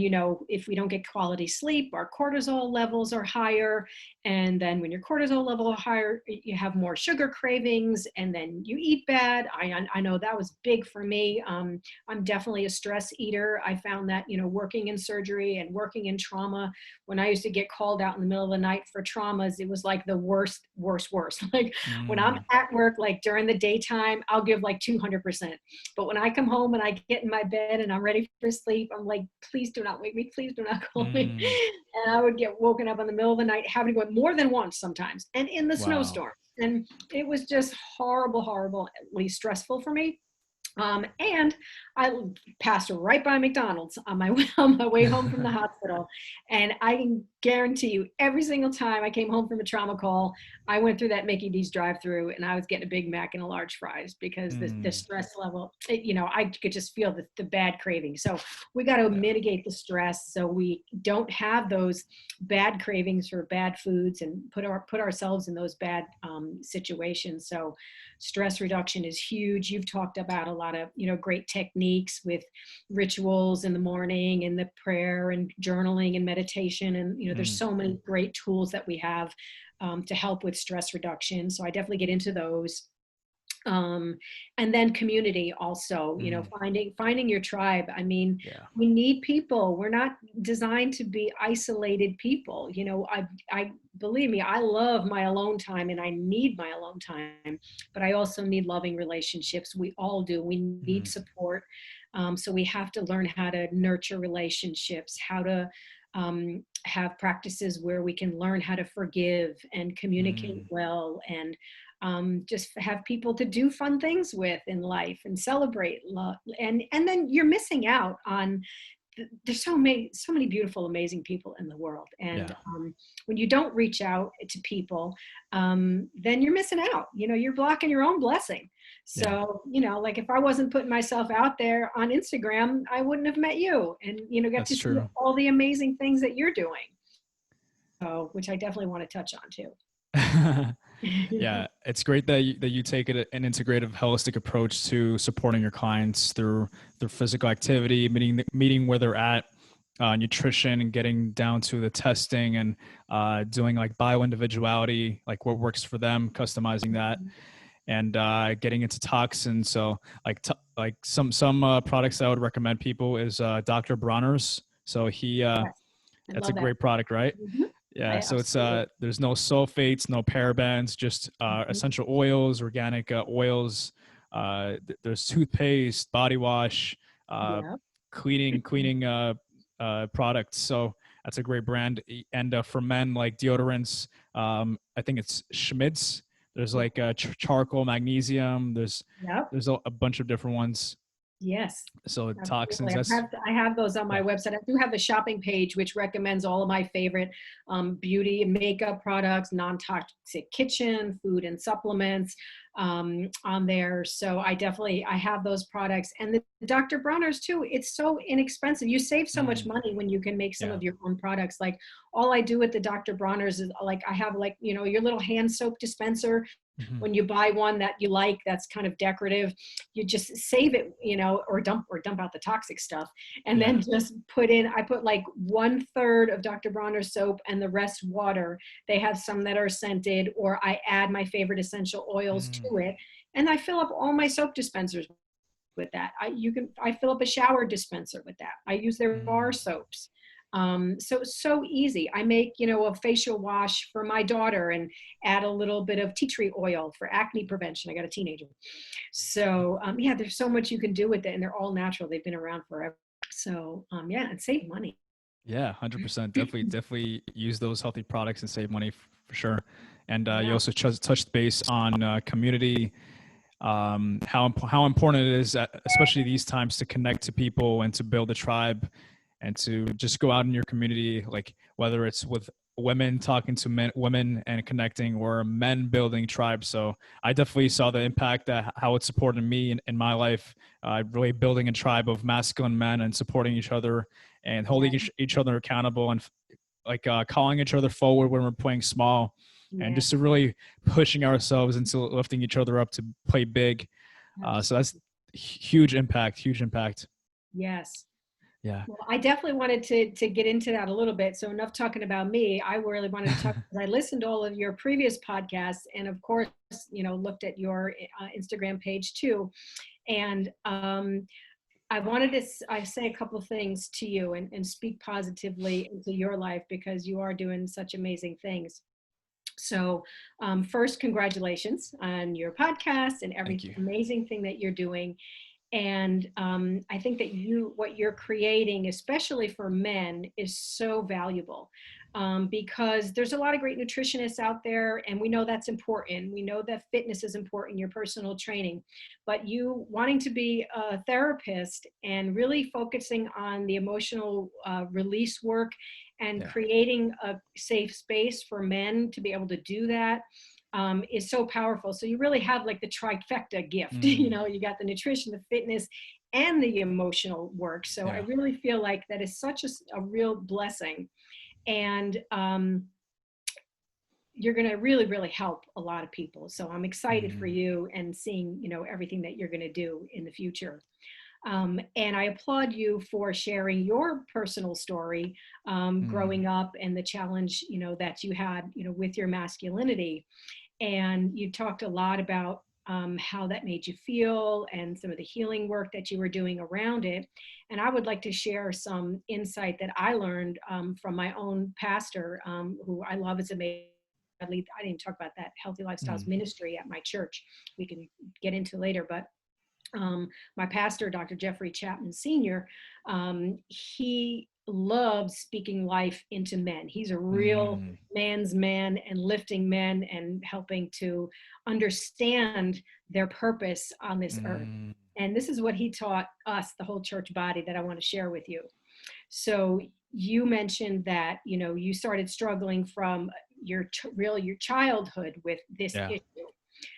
if we don't get quality sleep, our cortisol levels are higher. And then when your cortisol level is higher, you have more sugar cravings, and then you eat bad. I know that was big for me. I'm definitely a stress eater. I found that, working in surgery and working in trauma, when I used to get called out in the middle of the night for traumas, it was like the worst. Like when I'm at work, like during the daytime, I'll give like 200%. But when I come home and I get in my bed and I'm ready for sleep, I'm like, please do not wake me. Please do not call me. And I would get woken up in the middle of the night, having to go more than once sometimes, and in the snowstorm. And it was just horribly stressful for me. And I passed right by McDonald's on my way home from the hospital. And I can guarantee you, every single time I came home from a trauma call, I went through that Mickey D's drive-through, and I was getting a Big Mac and a large fries, because the Mm, stress level, I could just feel the bad craving. So we got to yeah. mitigate the stress so we don't have those bad cravings for bad foods and put ourselves in those bad situations. So stress reduction is huge. You've talked about a lot of, great techniques with rituals in the morning and the prayer and journaling and meditation. And, there's Mm, so many great tools that we have to help with stress reduction. So I definitely get into those. um, and then community also, mm, finding your tribe. I mean, yeah. we need people. We're not designed to be isolated people. I believe me, I love my alone time and I need my alone time, but I also need loving relationships. We all do. We need Mm, support. So we have to learn how to nurture relationships, how to have practices where we can learn how to forgive and communicate mm, well, and just have people to do fun things with in life and celebrate love. And then you're missing out on, there's so many beautiful, amazing people in the world. And yeah. when you don't reach out to people, then you're missing out. You're blocking your own blessing. Yeah. So, like if I wasn't putting myself out there on Instagram, I wouldn't have met you and, got to That's see true. all the amazing things that you're doing. So, which I definitely want to touch on too. Yeah, it's great that you take an integrative, holistic approach to supporting your clients through their physical activity, meeting where they're at, nutrition, and getting down to the testing, and doing like bio individuality, like what works for them, customizing that, and getting into toxins. So like some products I would recommend people is Dr. Bronner's. So Yes, I that's a love that. great product, right? Mhm. Yeah, I so it's absolutely. there's no sulfates, no parabens, just Mhm. essential oils, organic oils. There's toothpaste, body wash, uh, Yeah. cleaning products. So that's a great brand. And for men, like deodorants, I think it's Schmidt's. There's Yeah. like charcoal, magnesium. Yep. There's a bunch of different ones. Yes. So Absolutely. toxins. That's I have those on my yeah. website. I do have a shopping page which recommends all of my favorite beauty and makeup products, non-toxic kitchen, food and supplements on there. So I have those products, and the Dr. Bronner's too. It's so inexpensive. You save so much Mm, money when you can make some yeah. of your own products. Like all I do with the Dr. Bronner's is like I have like your little hand soap dispenser. Hmm. When you buy one that you like, that's kind of decorative, you just save it, or dump out the toxic stuff, and Yeah. then just I put like 1/3 of Dr. Bronner's soap and the rest water. They have some that are scented, or I add my favorite essential oils Mm, to it, and I fill up all my soap dispensers with that. I fill up a shower dispenser with that. I use their bar mm, soaps. So it's so easy. I make, a facial wash for my daughter and add a little bit of tea tree oil for acne prevention. I got a teenager. So yeah, there's so much you can do with it, and they're all natural. They've been around forever. So yeah, and save money. yeah, 100%. Definitely use those healthy products and save money for sure. And you Yeah. also touched base on community, how important it is, especially these times, to connect to people and to build a tribe, and to just go out in your community, like whether it's with women talking to women and connecting, or men building tribes. So I definitely saw the impact that how it supported me in my life, really building a tribe of masculine men and supporting each other and holding Yeah. each other accountable, and like calling each other forward when we're playing small, and Yeah. just to really pushing ourselves into lifting each other up to play big. So that's Absolutely. huge impact, huge impact. Yes. Yeah. Well, I definitely wanted to get into that a little bit. So enough talking about me. I really wanted to talk because I listened to all of your previous podcasts, and of course, looked at your Instagram page too. And I wanted to I say a couple of things to you, and speak positively into your life, because you are doing such amazing things. So first, congratulations on your podcast and Thank every you. amazing thing that you're doing. And I think that what you're creating, especially for men, is so valuable, because there's a lot of great nutritionists out there, and we know that's important. We know that fitness is important, your personal training, but you wanting to be a therapist and really focusing on the emotional release work and Yeah. creating a safe space for men to be able to do that, is so powerful. So you really have like the trifecta gift. You Mm. know, you got the nutrition, the fitness, and the emotional work. So I Yeah. really feel like that is such a real blessing. And you're going to really, really help a lot of people. So I'm excited for Mm. you and seeing, you know, everything that you're going to do in the future. And I applaud you for sharing your personal story, Mm. growing up, and the challenge, you know, that you had, you know, with your masculinity. And you talked a lot about how that made you feel and some of the healing work that you were doing around it. And I would like to share some insight that I learned from my own pastor, who I love as a I didn't talk about that Healthy Lifestyles Mm. ministry at my church. We can get into later, but my pastor, Dr. Jeffrey Chapman Sr., he loves speaking life into men. He's a real Mm. man's man and lifting men and helping to understand their purpose on this earth. Mm. And this is what he taught us, the whole church body, that I want to share with you. So you mentioned that, you know, you started struggling from your childhood with this Yeah. issue.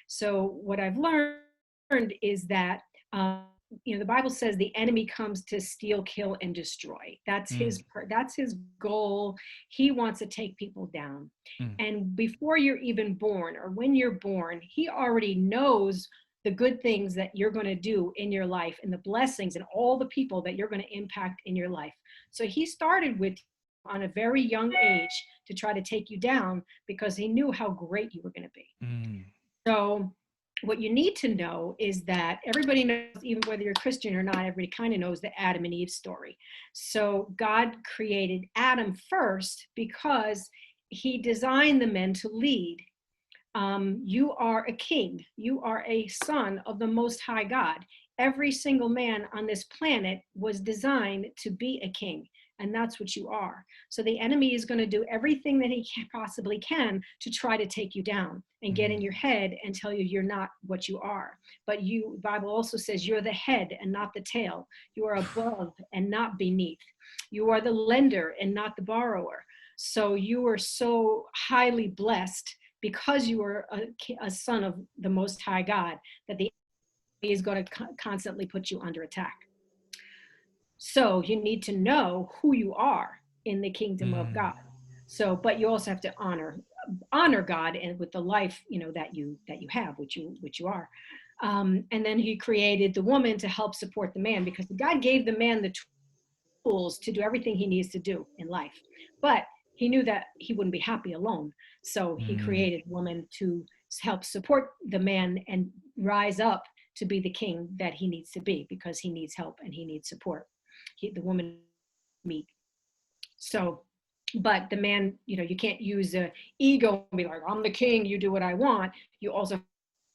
So what I've learned is that, um, you know, the Bible says the enemy comes to steal, kill, and destroy. Mm. That's his goal. He wants to take people down. Mm. And before you're even born, or when you're born, he already knows the good things that you're going to do in your life and the blessings and all the people that you're going to impact in your life. So he started with on a very young age to try to take you down because he knew how great you were going to be. Mm. So what you need to know is that everybody knows, even whether you're Christian or not, everybody kind of knows the Adam and Eve story. So God created Adam first because he designed the men to lead. You are a king. You are a son of the Most High God. Every single man on this planet was designed to be a king, and that's what you are. So the enemy is going to do everything that he possibly can to try to take you down and get in Mm. your head and tell you you're not what you are. But you, the Bible also says you're the head and not the tail. You are above and not beneath. You are the lender and not the borrower. So you are so highly blessed because you are a son of the Most High God, that the enemy is going to constantly put you under attack. So you need to know who you are in the kingdom of Mm. God. So, but you also have to honor God and with the life, you know, that you have, which you are. And then he created the woman to help support the man, because God gave the man the tools to do everything he needs to do in life. But he knew that he wouldn't be happy alone. So he Mm. created woman to help support the man and rise up to be the king that he needs to be, because he needs help and he needs support. The woman meet. So, but the man, you know, you can't use a ego and be like, I'm the king, you do what I want. You also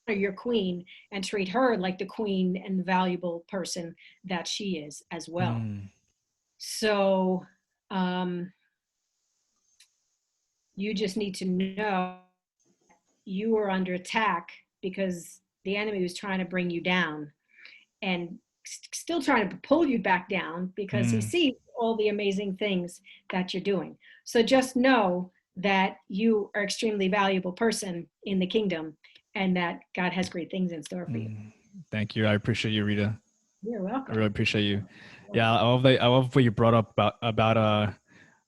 honor your queen and treat her like the queen and the valuable person that she is as well. Mm. So um, you just need to know you are under attack because the enemy was trying to bring you down and still trying to pull you back down because he Mm. sees all the amazing things that you're doing. So just know that you are an extremely valuable person in the kingdom and that God has great things in store for you. Mm. Thank you. I appreciate you, Rita. You're I really welcome. appreciate you. Yeah, I love what you brought up about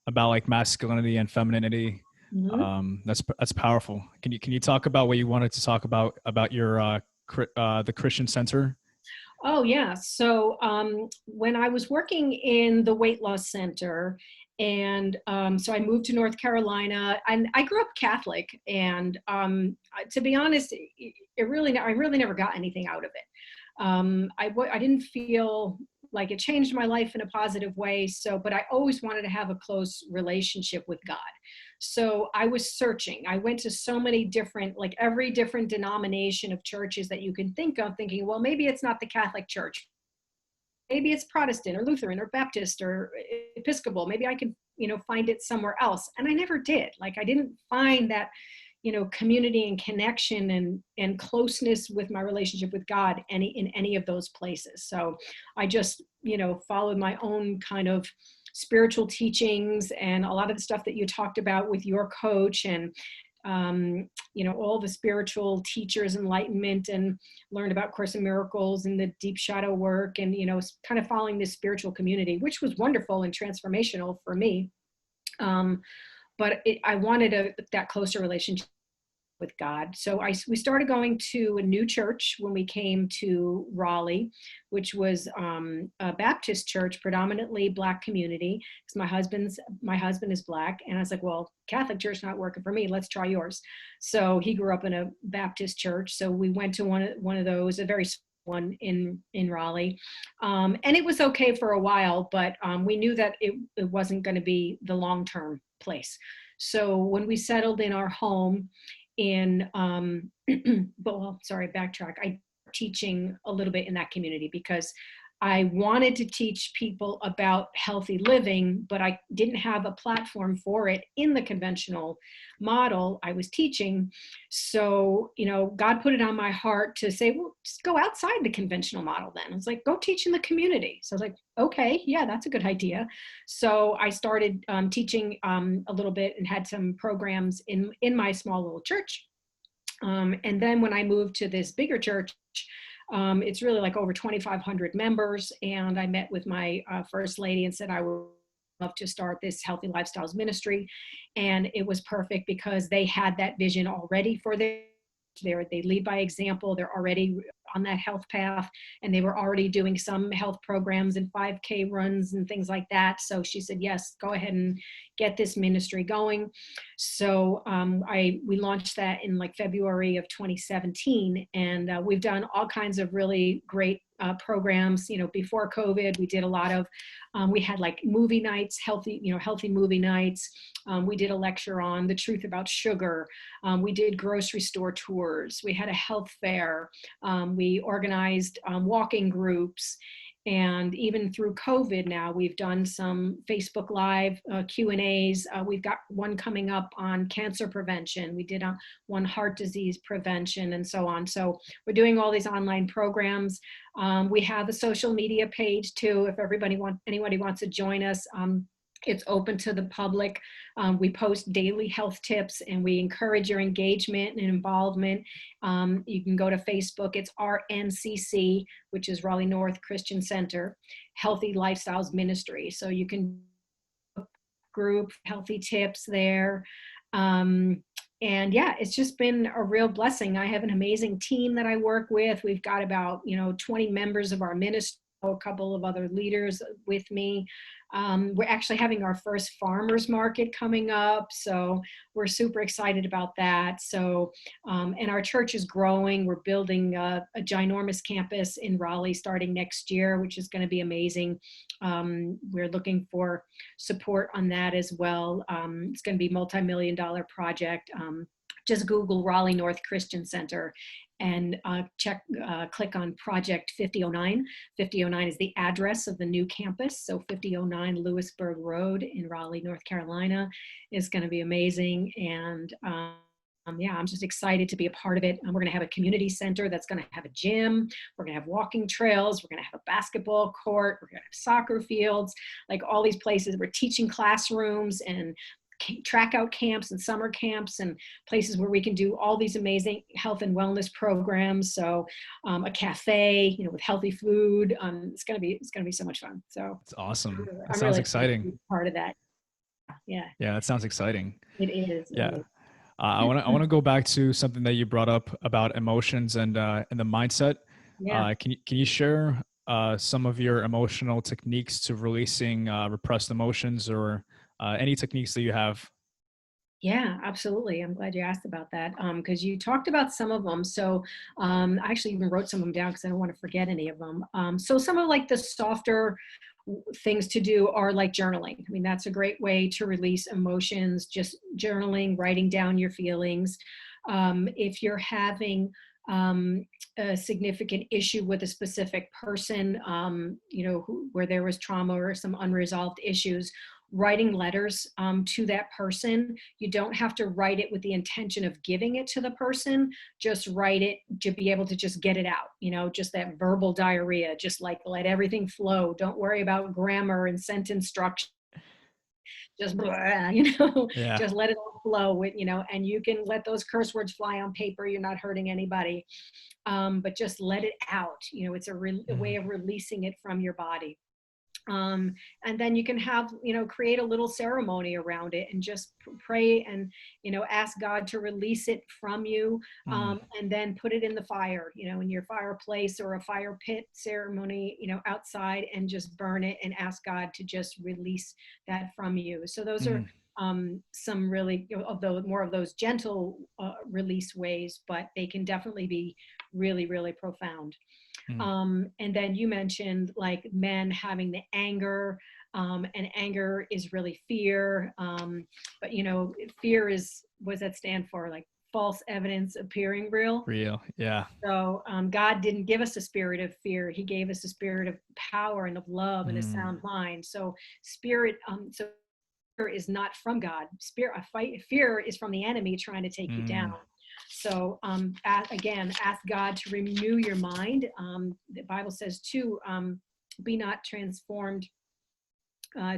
like masculinity and femininity. Mhm. That's powerful. Can you talk about what you wanted to talk about your the Christian Center? Oh, yeah. So when I was working in the weight loss center, and so I moved to North Carolina, and I grew up Catholic. And to be honest, I really never got anything out of it. I didn't feel like it changed my life in a positive way. So, but I always wanted to have a close relationship with God. So I was searching. I went to so many different, like every different denomination of churches that you can think of, thinking, well, maybe it's not the Catholic Church. maybe it's Protestant or Lutheran or Baptist or Episcopal. Maybe I could, find it somewhere else. And I never did. Like, I didn't find that, community and connection and closeness with my relationship with God in any of those places. So I just, followed my own kind of spiritual teachings and a lot of the stuff that you talked about with your coach, and all the spiritual teachers, enlightenment, and learned about Course in Miracles and the deep shadow work, and kind of following this spiritual community, which was wonderful and transformational for me. But I wanted that closer relationship with God. So we started going to a new church when we came to Raleigh, which was a Baptist church, predominantly Black community, because my husband is Black. And I was like, well, Catholic church not working for me. Let's try yours. So he grew up in a Baptist church. So we went to one of those, a very one in Raleigh. And it was okay for a while, but we knew that it wasn't going to be the long-term place. So when we settled in our home backtrack. I teaching a little bit in that community because I wanted to teach people about healthy living, but I didn't have a platform for it in the conventional model I was teaching. So, God put it on my heart to say, well, just go outside the conventional model then. I was like, go teach in the community. So I was like, okay, yeah, that's a good idea. So I started teaching a little bit and had some programs in my small little church. And then when I moved to this bigger church, it's really like over 2,500 members. And I met with my first lady and said I would love to start this healthy lifestyles ministry. And it was perfect because they had that vision already for they lead by example. They're already on that health path, and they were already doing some health programs and 5K runs and things like that. So she said, yes, go ahead and get this ministry going. So we launched that in like February of 2017, and we've done all kinds of really great programs. Before COVID, we did a lot of, we had like movie nights, healthy movie nights. We did a lecture on the truth about sugar. We did grocery store tours. We had a health fair. We organized walking groups. And even through COVID now, we've done some Facebook Live Q&As. We've got one coming up on cancer prevention. We did one heart disease prevention and so on. So we're doing all these online programs. We have a social media page too, if anybody wants to join us. It's open to the public. We post daily health tips and we encourage your engagement and involvement. You can go to Facebook. It's RNCC, which is Raleigh North Christian Center, Healthy Lifestyles Ministry. So you can group healthy tips there. And yeah, it's just been a real blessing. I have an amazing team that I work with. We've got about 20 members of our ministry, a couple of other leaders with me. We're actually having our first farmers market coming up, so we're super excited about that. So, and our church is growing. We're building a ginormous campus in Raleigh starting next year, which is going to be amazing. We're looking for support on that as well. It's going to be a multi-million-dollar project. Just Google Raleigh North Christian Center and click on Project 5009. 5009 is the address of the new campus. So 5009 Lewisburg Road in Raleigh, North Carolina is going to be amazing. And yeah, I'm just excited to be a part of it. We're going to have a community center that's going to have a gym. We're going to have walking trails. We're going to have a basketball court. We're going to have soccer fields, like all these places. We're teaching classrooms and track out camps and summer camps and places where we can do all these amazing health and wellness programs. So a cafe, with healthy food. It's gonna be so much fun. So it's awesome. That I'm sounds really exciting. Part of that. Yeah. Yeah, that sounds exciting. It is. Yeah. It is. I want to go back to something that you brought up about emotions and the mindset. Yeah. Can you share some of your emotional techniques to releasing repressed emotions, or any techniques that you have? Yeah, absolutely. I'm glad you asked about that because you talked about some of them. So I actually even wrote some of them down because I don't want to forget any of them. So some of like the softer things to do are like journaling. I mean, that's a great way to release emotions, just journaling, writing down your feelings. If you're having a significant issue with a specific person, where there was trauma or some unresolved issues, writing letters to that person. You don't have to write it with the intention of giving it to the person. Just write it to be able to just get it out, just that verbal diarrhea, just like let everything flow. Don't worry about grammar and sentence structure. Just blah, Yeah. just let it all flow with, and you can let those curse words fly on paper. You're not hurting anybody. But just let it out. It's a way of releasing it from your body. And then you can have, create a little ceremony around it and just pray and, ask God to release it from you, and then put it in the fire, in your fireplace or a fire pit ceremony, outside, and just burn it and ask God to just release that from you. So those are some really of those more of those gentle release ways, but they can definitely be really, really profound. And then you mentioned like men having the anger, and anger is really fear. But fear is, what does that stand for? Like false evidence appearing real. Real. Yeah. So God didn't give us a spirit of fear. He gave us a spirit of power and of love and a sound mind. So so fear is not from God. Fear is from the enemy trying to take you down. So again, ask God to renew your mind. The Bible says too, be not transformed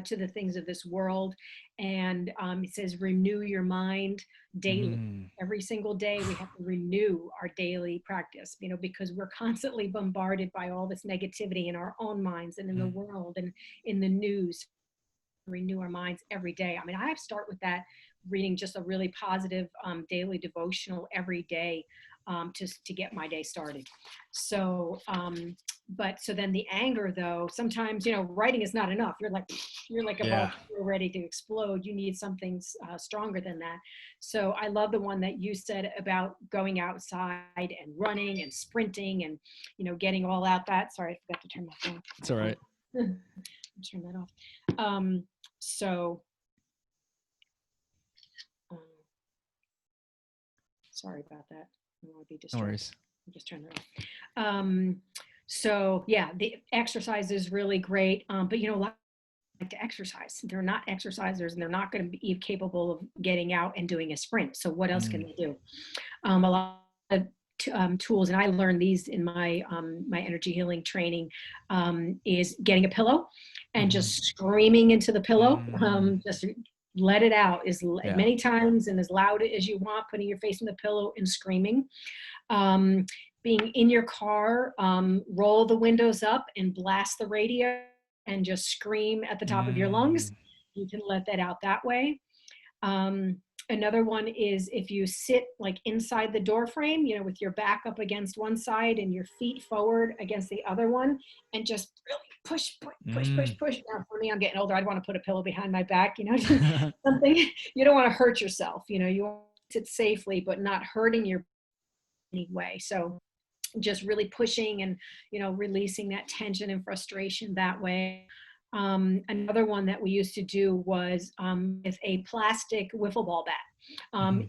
to the things of this world. And it says renew your mind daily. Every single day we have to renew our daily practice, because we're constantly bombarded by all this negativity in our own minds and in the world and in the news. Renew our minds every day. I mean, I start with that, reading just a really positive daily devotional every day, to get my day started. So, so then the anger though, sometimes, writing is not enough. You're like a Yeah. volcano ready to explode. You need something stronger than that. So I love the one that you said about going outside and running and sprinting and, getting all out that. Sorry, I forgot to turn my phone. It's all right. Turn that off. So, sorry about that. I don't want to be No distracted. worries. Just turn that off. So yeah, the exercise is really great. But a lot like to exercise. They're not exercisers, and they're not going to be capable of getting out and doing a sprint. So what else can they do? A lot of tools, and I learned these in my my energy healing training, is getting a pillow and just screaming into the pillow. Just let it out as many times and as loud as you want, putting your face in the pillow and screaming. Being in your car, roll the windows up and blast the radio and just scream at the top of your lungs. You can let that out that way. Another one is if you sit like inside the door frame, with your back up against one side and your feet forward against the other one, and just really push. Now for me, I'm getting older. I'd want to put a pillow behind my back, something. You don't want to hurt yourself. You want to sit safely, but not hurting your anyway. So just really pushing and, releasing that tension and frustration that way. Another one that we used to do was with a plastic wiffle ball bat.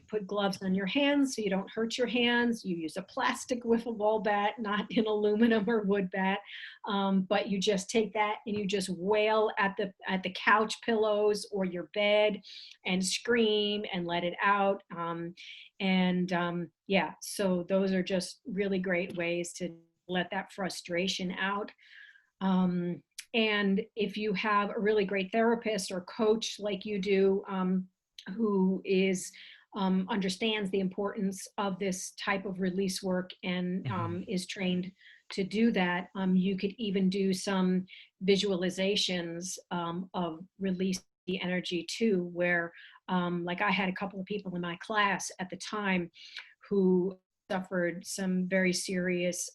Put gloves on your hands so you don't hurt your hands. You use a plastic wiffle ball bat, not an aluminum or wood bat. But you just take that and you just wail at the couch pillows or your bed and scream and let it out. So those are just really great ways to let that frustration out. And if you have a really great therapist or coach like you do, who understands the importance of this type of release work and is trained to do that, you could even do some visualizations of release the energy too, where like I had a couple of people in my class at the time who suffered some very serious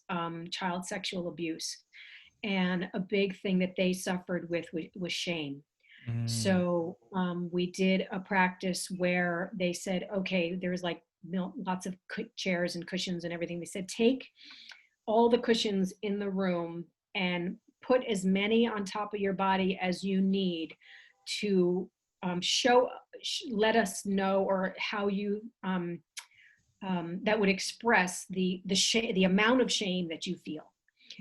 child sexual abuse. And a big thing that they suffered with was shame. So we did a practice where they said, okay, there's like lots of chairs and cushions and everything. They said, take all the cushions in the room and put as many on top of your body as you need to let us know, or how you that would express the amount of shame that you feel.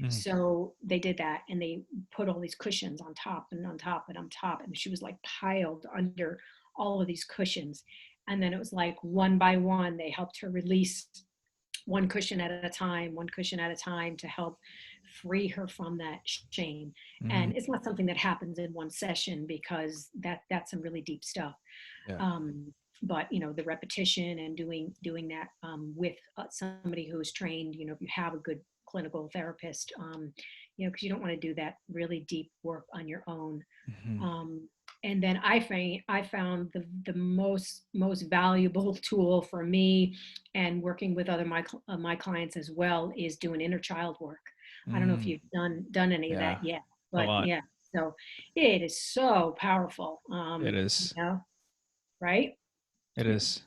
Mm. So they did that, and they put all these cushions on top and on top and on top, and she was like piled under all of these cushions. And then it was like one by one, they helped her release one cushion at a time, one cushion at a time, to help free her from that shame. Mm. And it's not something that happens in one session, because that's some really deep stuff. Yeah. But the repetition and doing that with somebody who is trained, if you have a good clinical therapist, because you don't want to do that really deep work on your own. Mm-hmm. And then I found the most valuable tool for me, and working with other my clients as well, is doing inner child work. I don't know if Mm. you've done any of Yeah. that yet, A but lot. yeah, so it is so powerful. It is. Right? It is.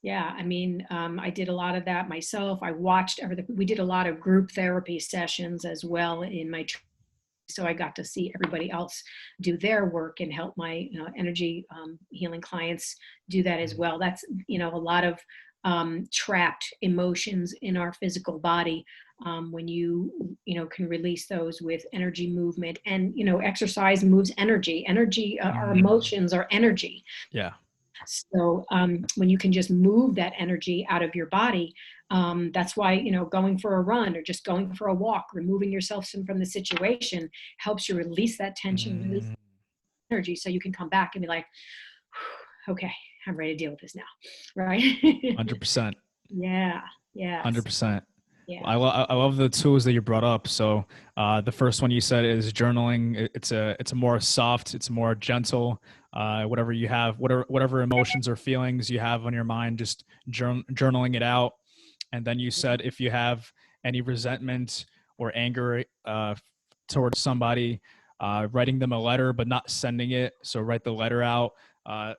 Yeah, I mean, I did a lot of that myself. I watched everything. We did a lot of group therapy sessions as well in my so I got to see everybody else do their work and help my energy healing clients do that as Mm. well. That's a lot of trapped emotions in our physical body. When can release those with energy movement, and exercise moves energy, our Mm. emotions are energy. Yeah. So when you can just move that energy out of your body, that's why, going for a run or just going for a walk, removing yourself from the situation, helps you release that tension, release Mm. energy, so you can come back and be like, okay, I'm ready to deal with this now. Right? 100%. Yeah. Yes. 100%. Yeah. I love the tools that you brought up. So the first one you said is journaling. It's a more soft, it's more gentle. Whatever you have, whatever emotions or feelings you have on your mind, just journaling it out. And then you said if you have any resentment or anger towards somebody, writing them a letter but not sending it. So write the letter out. Uh,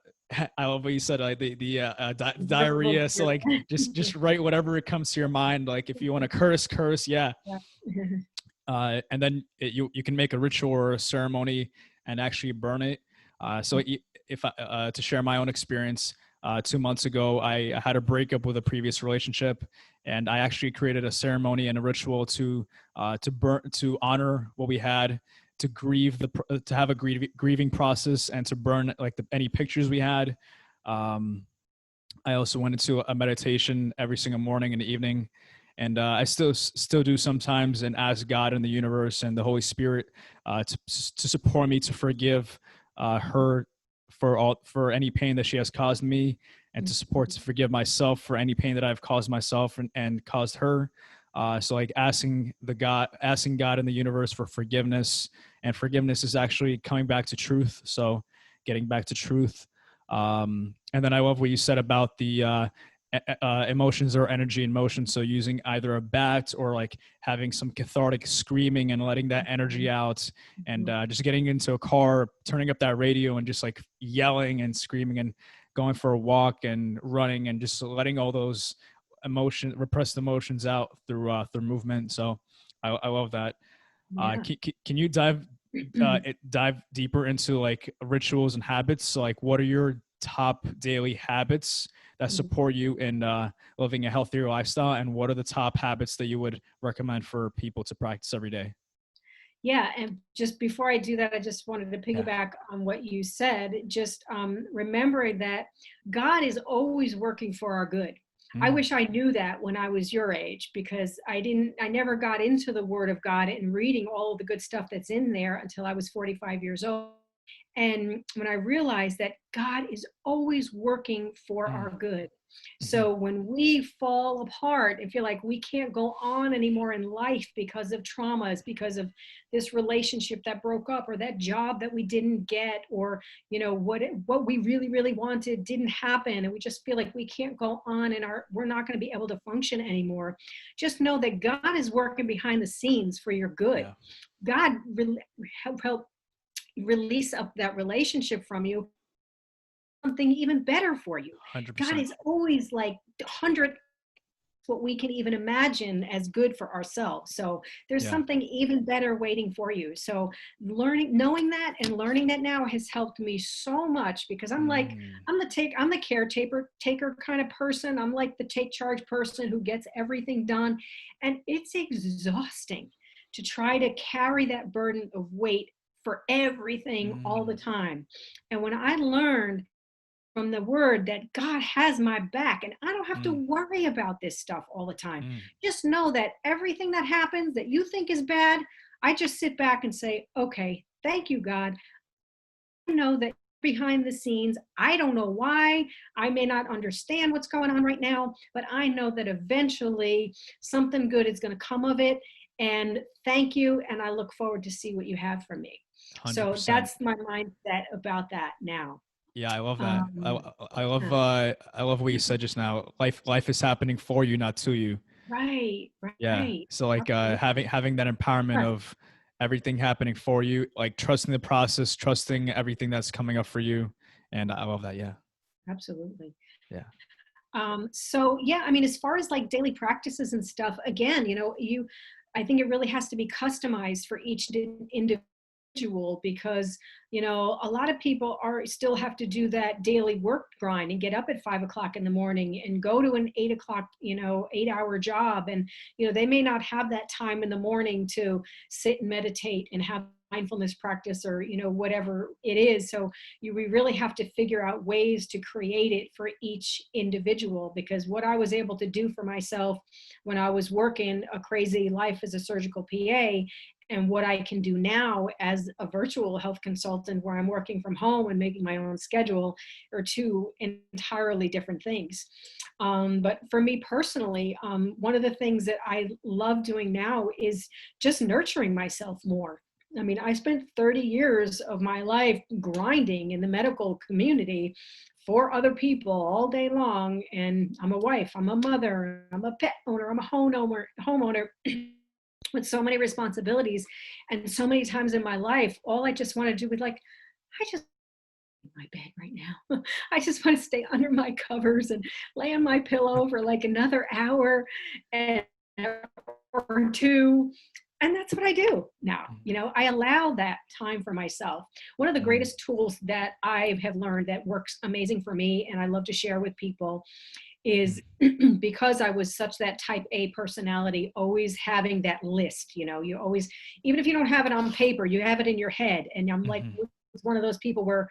I love what you said, like diarrhea. So like just write whatever it comes to your mind. Like if you want to curse, yeah. Yeah. And then you can make a ritual or a ceremony and actually burn it. So if to share my own experience, 2 months ago, I had a breakup with a previous relationship, and I actually created a ceremony and a ritual to honor what we had, to grieve to have a grieving process, and to burn like any pictures we had. Um, I also went into a meditation every single morning and evening, and I still do sometimes, and ask God and the universe and the Holy Spirit to support me, to forgive her for any pain that she has caused me, and to forgive myself for any pain that I've caused myself and caused her. So like asking God and the universe for forgiveness, and forgiveness is actually coming back to truth. So getting back to truth. And then I love what you said about the emotions or energy in motion. So using either a bat or like having some cathartic screaming and letting that energy out, and just getting into a car, turning up that radio and just like yelling and screaming, and going for a walk and running, and just letting all those repressed emotions out through movement. So I love that. Yeah. Can you dive deeper into like rituals and habits? So like, what are your top daily habits that support you in living a healthier lifestyle, and what are the top habits that you would recommend for people to practice every day? Yeah, and just before I do that, I just wanted to Yeah. piggyback on what you said. Just remembering that God is always working for our good. I Mm. wish I knew that when I was your age, because I never got into the Word of God and reading all of the good stuff that's in there until I was 45 years old. And when I realized that God is always working for Mm. our good. Mm-hmm. So when we fall apart and feel like we can't go on anymore in life because of traumas, because of this relationship that broke up, or that job that we didn't get, or what we really really wanted didn't happen, and we just feel like we can't go on and we're not going to be able to function anymore, just know that God is working behind the scenes for your good. Yeah. God help release up that relationship from you, something even better for you. God 100%. is always like 100 what we can even imagine as good for ourselves. So there's Yeah. something even better waiting for you. So knowing that and learning that now has helped me so much, because I'm like, Mm. I'm the caretaker taker kind of person. I'm like the take charge person who gets everything done. And it's exhausting to try to carry that burden of weight for everything all the Mm. time. And when I learned from the word that God has my back and I don't have to Mm. worry about this stuff all the time, Mm. just know that everything that happens that you think is bad, I just sit back and say, okay, thank you, God. I know that behind the scenes, I don't know why, I may not understand what's going on right now, but I know that eventually something good is going to come of it. And thank you. And I look forward to see what you have for me. So 100%. that's my mindset about that now. Yeah, I love that. Um, yeah. I love what you said just now. Life is happening for you, not to you. Right, Yeah. right. So like Absolutely. having that empowerment Right. of everything happening for you, like trusting the process, trusting everything that's coming up for you. And I love that. Yeah. Absolutely. Yeah. So yeah, I mean, as far as like daily practices and stuff, again, I think it really has to be customized for each individual, because, a lot of people are still have to do that daily work grind and get up at 5 o'clock in the morning and go to an 8 o'clock, 8-hour job. And, they may not have that time in the morning to sit and meditate and have mindfulness practice, or, whatever it is. So we really have to figure out ways to create it for each individual, because what I was able to do for myself when I was working a crazy life as a surgical PA, and what I can do now as a virtual health consultant where I'm working from home and making my own schedule, are two entirely different things. But for me personally, one of the things that I love doing now is just nurturing myself more. I mean, I spent 30 years of my life grinding in the medical community for other people all day long. And I'm a wife, I'm a mother, I'm a pet owner, I'm a homeowner with so many responsibilities. And so many times in my life, all I just want to do is like, I just in my bed right now. I just want to stay under my covers and lay on my pillow for like another hour and or two. And that's what I do now. I allow that time for myself. One of the Mm. greatest tools that I have learned that works amazing for me, and I love to share with people, is Mm. because I was such that type A personality, always having that list. You always, even if you don't have it on paper, you have it in your head. And I'm like, Mhm. one of those people where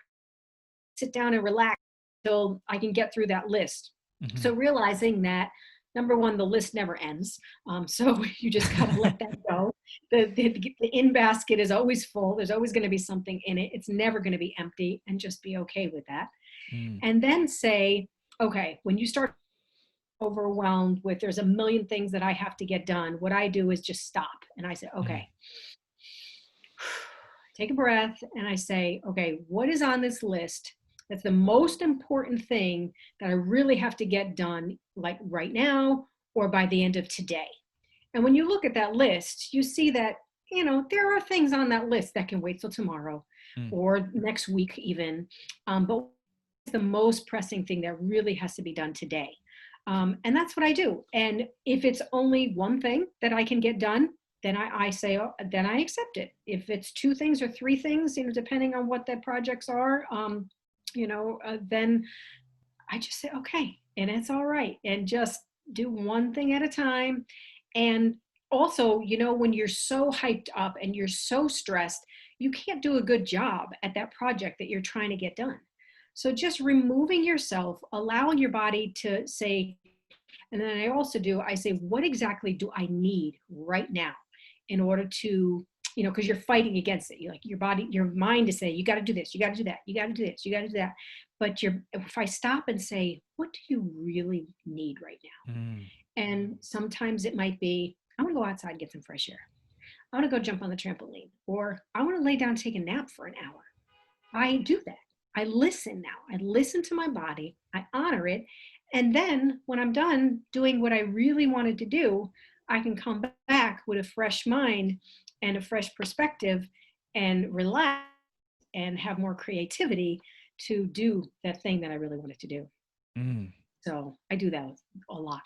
sit down and relax until I can get through that list. So Mhm. realizing that, number one, the list never ends. So you just got to let that go. The in basket is always full. There's always going to be something in it. It's never going to be empty, and just be okay with that. Mm. And then say, okay, when you start overwhelmed with there's a million things that I have to get done, what I do is just stop. And I say, Mhm. okay, take a breath, and I say, okay, what is on this list that's the most important thing that I really have to get done, like right now or by the end of today? And when you look at that list, you see that, there are things on that list that can wait till tomorrow Mm. or next week even. But it's the most pressing thing that really has to be done today. And that's what I do. And if it's only one thing that I can get done, then I say, oh, then I accept it. If it's two things or three things, depending on what the projects are, then I just say, okay, and it's all right. And just do one thing at a time. And also, when you're so hyped up and you're so stressed, you can't do a good job at that project that you're trying to get done. So just removing yourself, allowing your body to say, and then I say, what exactly do I need right now in order to, because you're fighting against it. You like your body, your mind is saying, you got to do this, you got to do that, you got to do this, you got to do that. But if I stop and say, what do you really need right now? Mm. And sometimes it might be, I want to go outside and get some fresh air. I want to go jump on the trampoline, or I want to lay down and take a nap for an hour. I do that. I listen now. I listen to my body. I honor it. And then when I'm done doing what I really wanted to do, I can come back with a fresh mind and a fresh perspective and relax and have more creativity to do that thing that I really wanted to do. Mm. So I do that a lot.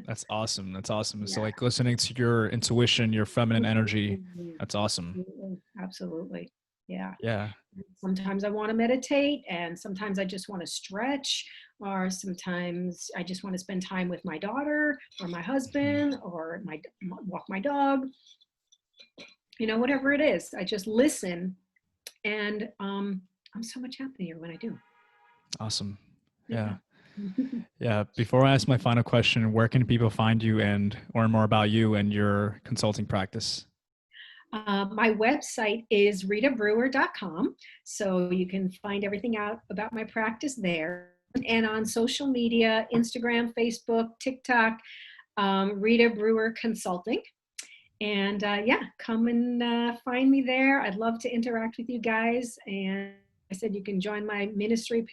That's awesome. That's awesome. So Yeah. like listening to your intuition, your feminine energy, Mhm. that's awesome. Absolutely. Absolutely. Yeah. Yeah. Sometimes I want to meditate, and sometimes I just want to stretch, or sometimes I just want to spend time with my daughter or my Mhm. husband or walk my dog, whatever it is. I just listen, and I'm so much happier when I do. Awesome. Yeah. Yeah. Yeah. Before I ask my final question, where can people find you and learn more about you and your consulting practice? My website is ritabrewer.com. So you can find everything out about my practice there. And on social media, Instagram, Facebook, TikTok, Rita Brewer Consulting. And yeah, come and find me there. I'd love to interact with you guys. And I said you can join my ministry,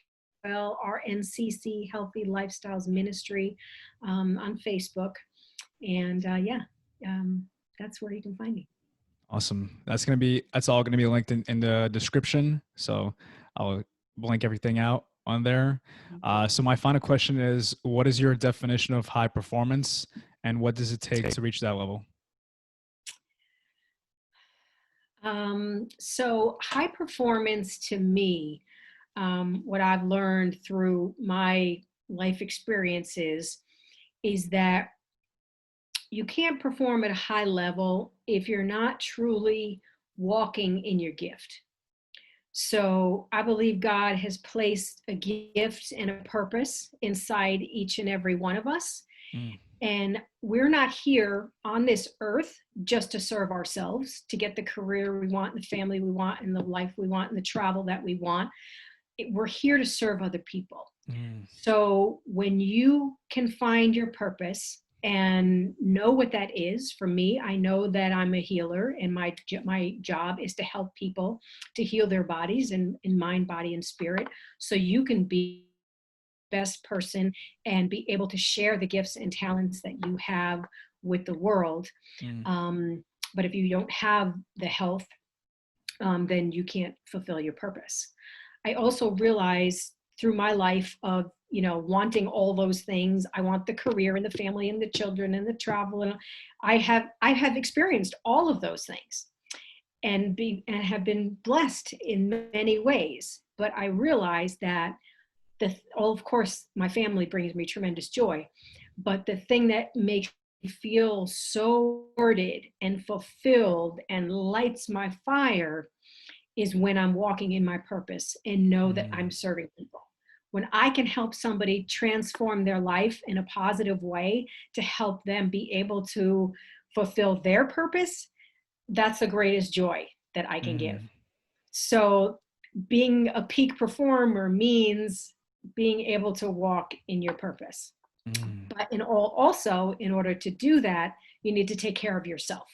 well, RNCC Healthy Lifestyles Ministry on Facebook. And yeah, um, that's where you can find me. Awesome. That's all gonna be linked in the description. So I'll link everything out on there. So my final question is, what is your definition of high performance, and what does it take to reach that level? So high performance to me, what I've learned through my life experiences is that you can't perform at a high level if you're not truly walking in your gift. So I believe God has placed a gift and a purpose inside each and every one of us. Mm, And we're not here on this earth just to serve ourselves, to get the career we want, and the family we want, and the life we want, and the travel that we want. We're here to serve other people. mm, So when you can find your purpose and know what that is, for me, I know that I'm a healer, and my job is to help people to heal their bodies and in mind, body, and spirit, so you can be best person and be able to share the gifts and talents that you have with the world. mm, Um, but if you don't have the health, then you can't fulfill your purpose. I also realized through my life of wanting all those things. I want the career and the family and the children and the travel, and I have experienced all of those things and have been blessed in many ways. But I realized that of course, my family brings me tremendous joy, but the thing that makes me feel so rewarded and fulfilled and lights my fire is when I'm walking in my purpose and know that I'm mm, serving people. When I can help somebody transform their life in a positive way to help them be able to fulfill their purpose, that's the greatest joy that I can give. mm, So being a peak performer means being able to walk in your purpose. mm. But also in order to do that, you need to take care of yourself.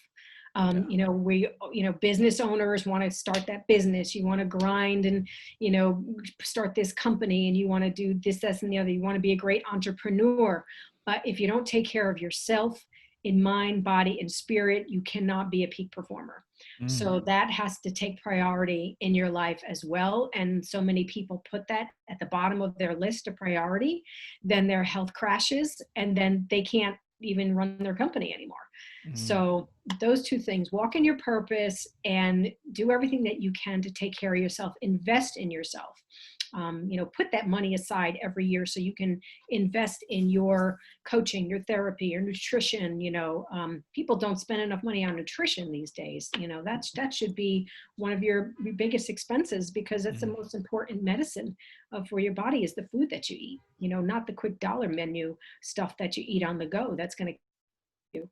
Yeah. Business owners want to start that business. You want to grind and, start this company, and you want to do this, that, and the other. You want to be a great entrepreneur. But if you don't take care of yourself in mind, body, and spirit, you cannot be a peak performer. Mm, So that has to take priority in your life as well. And so many people put that at the bottom of their list of priority, then their health crashes, and then they can't even run their company anymore. mm, So those two things, walk in your purpose and do everything that you can to take care of yourself, invest in yourself. Put that money aside every year so you can invest in your coaching, your therapy, your nutrition. People don't spend enough money on nutrition these days. That should be one of your biggest expenses, because it's the mm. most important medicine for your body is the food that you eat. Not the quick dollar menu stuff that you eat on the go. That's going to you.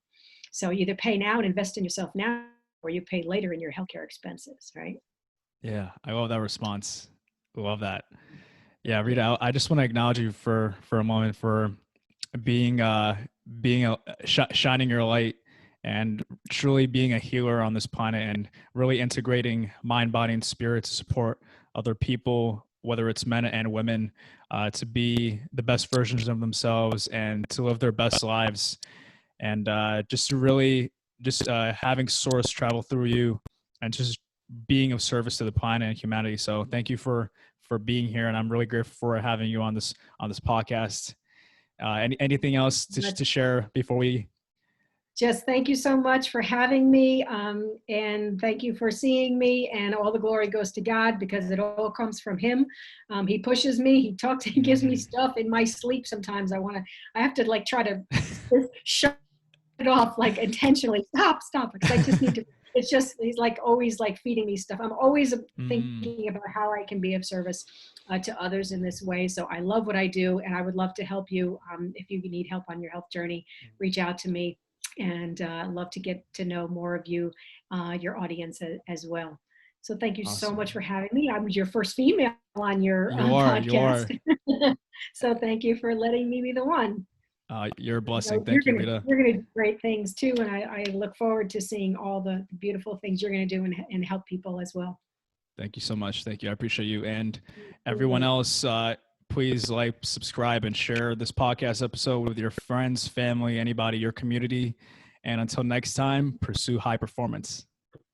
So you either pay now and invest in yourself now, or you pay later in your healthcare expenses, right? Yeah. I love that response. Love that. Yeah, Yeah. Rita, I just want to acknowledge you for a moment for being shining your light and truly being a healer on this planet and really integrating mind, body, and spirit to support other people, whether it's men and women, to be the best versions of themselves and to live their best lives, and just to really just having source travel through you and just being of service to the planet and humanity. So thank you for being here, and I'm really grateful for having you on this podcast. Anything else to share before we? Just thank you so much for having me, and thank you for seeing me, and all the glory goes to God because it all comes from him. He pushes me, he talks, he gives me stuff in my sleep. Sometimes I have to like try to shut it off, like intentionally, stop, because I just need to, it's just, he's like always like feeding me stuff. I'm always thinking about how I can be of service to others in this way. So I love what I do, and I would love to help you. If you need help on your health journey, reach out to me. And love to get to know more of you, your audience as well. So thank you so much for having me. I'm your first female on your podcast. So thank you for letting me be the one. You're a blessing. Thank you, Rita. You're going to do great things too. And I look forward to seeing all the beautiful things you're going to do and help people as well. Thank you so much. Thank you. I appreciate you. And everyone else, please like, subscribe, and share this podcast episode with your friends, family, anybody, your community. And until next time, pursue high performance.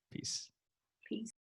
Peace.